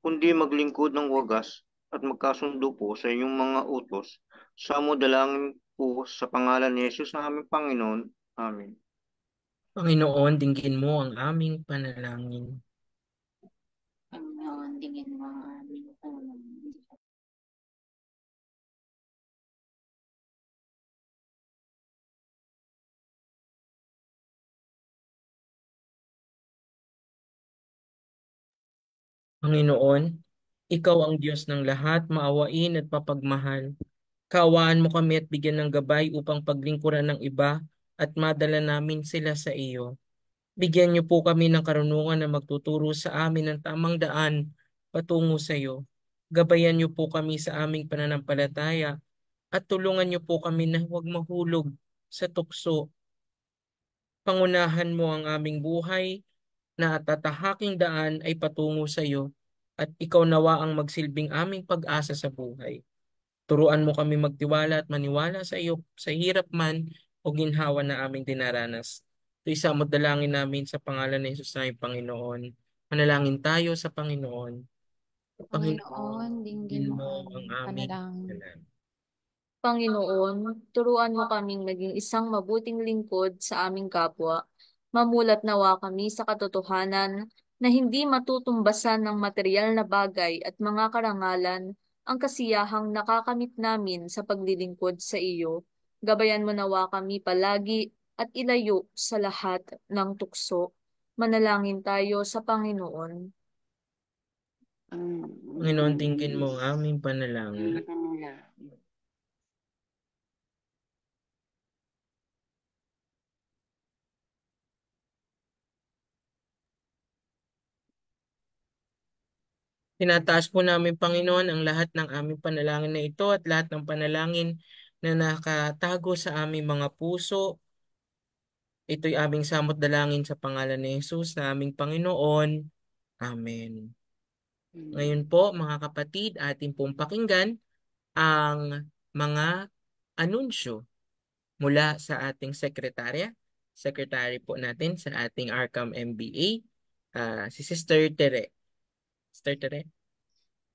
kundi maglingkod ng wagas at magkasundo po sa iyong mga utos. Sa mo dalangin po sa pangalan ni Jesus na aming Panginoon. Amen. Panginoon, dinggin mo ang aming panalangin. Panginoon, tingin mo ang aming panalangin. Panginoon, ikaw ang Diyos ng lahat, maawain at papagmahal. Kaawaan mo kami at bigyan ng gabay upang paglingkuran ng iba at madala namin sila sa iyo. Bigyan niyo po kami ng karunungan na magtuturo sa amin ng tamang daan patungo sa iyo. Gabayan niyo po kami sa aming pananampalataya at tulungan niyo po kami na huwag mahulog sa tukso. Pangunahan mo ang aming buhay na tatahaking daan ay patungo sa iyo at ikaw nawa ang magsilbing aming pag-asa sa buhay. Turuan mo kami magtiwala at maniwala sa iyo sa hirap man o ginhawa na aming dinaranas. Ito isa mo dalangin namin sa pangalan ni Jesus na Panginoon. Manalangin tayo sa Panginoon. Panginoon, dinggin mo mo ang ang aming panalangin. panalangin. Panginoon, turuan mo kaming maging isang mabuting lingkod sa aming kapwa. Mamulat nawa kami sa katotohanan na hindi matutumbasan ng material na bagay at mga karangalan ang kasiyahang nakakamit namin sa paglilingkod sa iyo. Gabayan mo nawa kami palagi at ilayo sa lahat ng tukso. Manalangin tayo sa Panginoon. Panginoon, dinggin mo ang aming panalangin. Tinataas po namin, Panginoon, ang lahat ng aming panalangin na ito at lahat ng panalangin na nakatago sa aming mga puso. Ito'y aming samot dalangin sa pangalan ni Jesus na aming Panginoon. Amen. Ngayon po, mga kapatid, atin pong pakinggan ang mga anunsyo mula sa ating sekretarya. Secretary po natin sa ating ARCAM MBA, si Sister Tere. Sister Tere.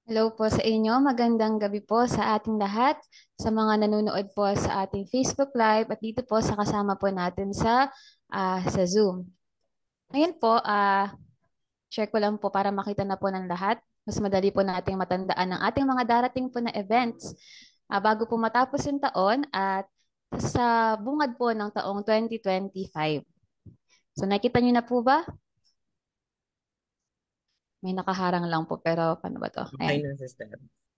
Hello po sa inyo. Magandang gabi po sa ating lahat, sa mga nanonood po sa ating Facebook Live at dito po sa kasama po natin sa Zoom. Ngayon po, share ko lang po para makita na po ng lahat. Mas madali po nating matandaan ang ating mga darating po na events bago po matapos yung taon at sa bungad po ng taong 2025. So nakita niyo na po ba? May nakaharang lang po pero paano ba to? Okay Ayan. na, Sister.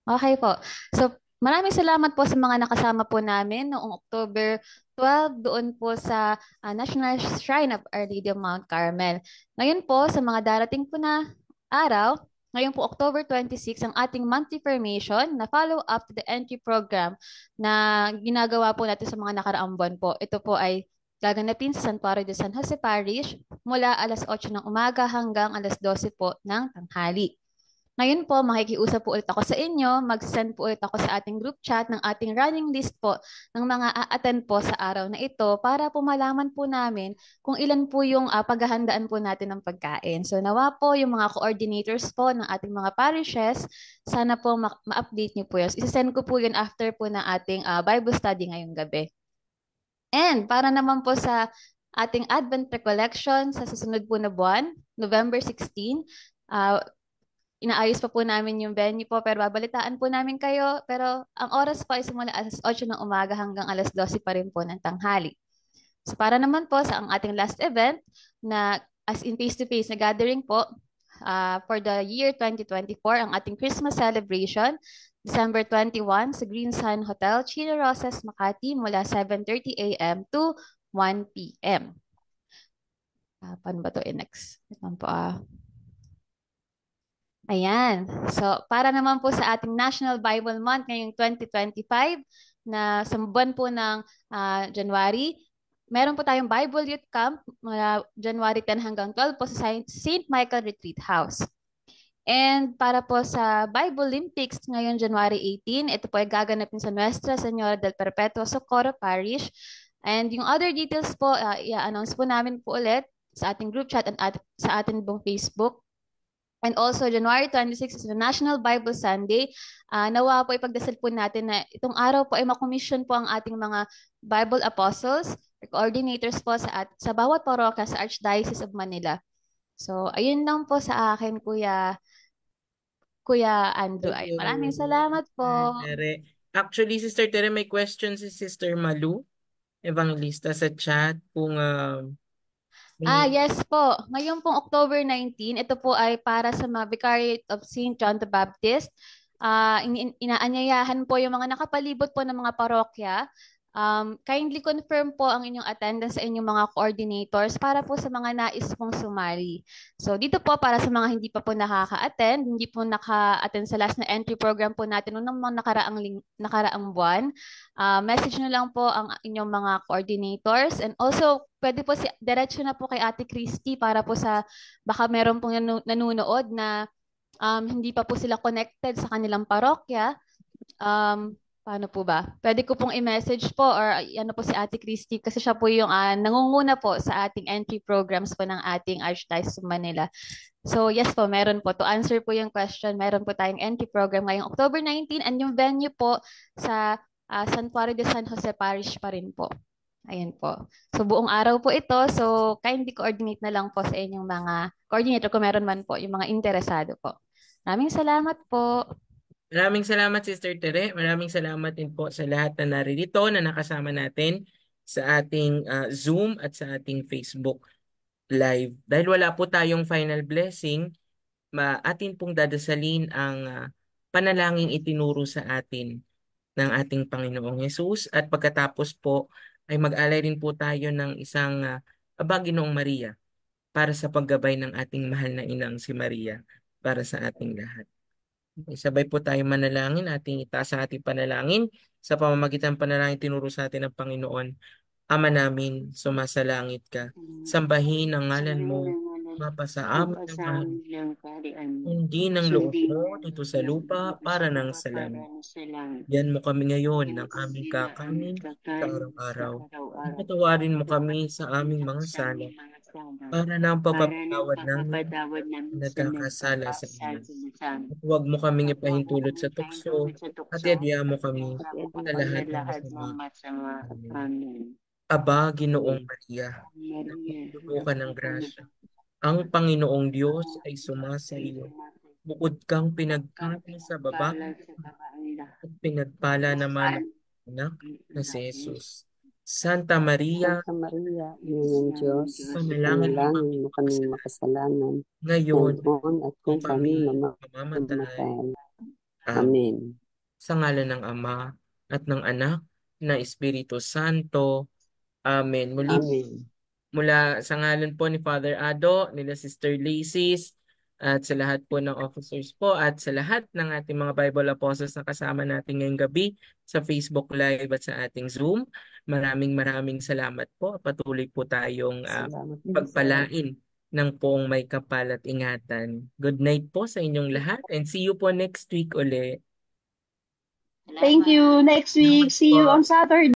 Okay po. So maraming salamat po sa mga nakasama po namin noong October 12 doon po sa National Shrine of Our Lady of Mount Carmel. Ngayon po sa mga darating po na araw, ngayon po October 26 ang ating monthly formation na follow up to the entry program na ginagawa po natin sa mga nakaraang buwan po. Ito po ay gaganapin sa Santuario de San Jose Parish mula alas 8 ng umaga hanggang alas 12 po ng tanghali. Ngayon po, makikiusap po ulit ako sa inyo. Mag-send po ulit ako sa ating group chat ng ating running list po ng mga a-attend po sa araw na ito para po malaman po namin kung ilan po yung paghahandaan po natin ng pagkain. So nawa po yung mga coordinators po ng ating mga parishes, sana po ma-update niyo po yun. Isasend ko po yun after po ng ating Bible study ngayong gabi. And para naman po sa ating Advent Recollection sa susunod po na buwan, November 16, inaayos pa po namin yung venue po, pero babalitaan po namin kayo. Pero ang oras po ay simula alas 8 ng umaga hanggang alas 12 pa rin po ng tanghali. So para naman po sa ang ating last event na as in face-to-face na gathering po for the year 2024, ang ating Christmas celebration, December 21 sa Green Sun Hotel, Chino Rosas, Makati mula 7:30 a.m. to 1 p.m. Paano ba ito next? Ito po Ayan. So, para naman po sa ating National Bible Month ngayong 2025 na sa buwan po ng January, meron po tayong Bible Youth Camp mula January 10 hanggang 12 po sa St. Michael Retreat House. And para po sa Bible Olympics ngayong January 18, ito po ay gaganapin sa Nuestra Señora del Perpetuo Socorro Parish. And yung other details po, i-announce po namin po ulit sa ating group chat at sa ating buong Facebook. And also, January 26 is the National Bible Sunday. Nawa po ipagdasal po natin na itong araw po ay makomission po ang ating mga Bible Apostles, coordinators po sa bawat parokya sa Archdiocese of Manila. So, ayun lang po sa akin, Kuya Andrew. Ay, maraming salamat po. Tere. Actually, Sister Tere, may question si Sister Malu, Evangelista sa chat kung yes po. Ngayon pong October 19, ito po ay para sa mga Vicariate of St. John the Baptist. Inaanyayahan po yung mga nakapalibot po ng mga parokya. Kindly confirm po ang inyong attendance sa inyong mga coordinators para po sa mga nais pong sumali. So dito po para sa mga hindi pa po nakaka-attend, hindi po naka-attend sa last na entry program po natin noong mga nakaraang buwan, message nyo lang po ang inyong mga coordinators, and also pwede po diretso na po kay Ate Christy para po sa baka meron pong nanonood na hindi pa po sila connected sa kanilang parokya. Paano po ba? Pwede ko pong i-message po or ano po si Ate Christy kasi siya po yung nangunguna po sa ating entry programs po ng ating Archdiocese of Manila. So yes po, meron po. To answer po yung question, meron po tayong entry program ngayong October 19 and yung venue po sa Santuario de San Jose Parish pa rin po. Ayan po. So buong araw po ito. So kindly coordinate na lang po sa inyong mga coordinator kung meron man po yung mga interesado po. Maraming salamat po. Maraming salamat, Sister Tere. Maraming salamat din po sa lahat na naririto na nakasama natin sa ating Zoom at sa ating Facebook Live. Dahil wala po tayong final blessing, atin pong dadasalin ang panalangin itinuro sa atin ng ating Panginoong Hesus. At pagkatapos po ay mag-alay rin po tayo ng isang Aba, Ginoong Maria para sa paggabay ng ating mahal na inang si Maria para sa ating lahat. Sabay po tayo manalangin, ating itaas ang ating panalangin sa pamamagitan ng panalangin tinuro sa atin ng Panginoon. Ama namin, sumasalangit ka. Sambahin ang ngalan mo. Mapasa amin ang hindi ng loob mo dito sa lupa para ng sa langit. Yan mo kami ngayon ng aming kakanin sa araw-araw. Patawarin mo kami sa aming mga sala para ng papatawad namin nagkakasala sa inyo. At huwag mo kaming ipahintulot sa tukso at yadya mo kami sa lahat ng masama. Amen. Aba, Ginoong Maria, napupuno ka ng grasya. Ang Panginoong Diyos ay sumasa iyo. Bukod kang pinagpala sa babae at pinagpala naman ang anak na si Jesus. Santa Maria, Iyong Diyos, panalangin panalangin mo kami makasalanan, ngayon ngayon at kung kami mamamatay. mamamatay. Amen. Sa ngalan ng Ama at ng Anak na Espiritu Santo. Amen. Mula sa ngalan po ni Father Ado, nila Sister Lacis, at sa lahat po ng officers po, at sa lahat ng ating mga Bible Apostles na kasama natin ngayong gabi sa Facebook Live at sa ating Zoom. Maraming salamat po. Patuloy po tayong pagpalain ng poong may kapal at ingatan. Good night po sa inyong lahat and see you po next week uli. Thank you. Next week, Salamat see you po. on Saturday.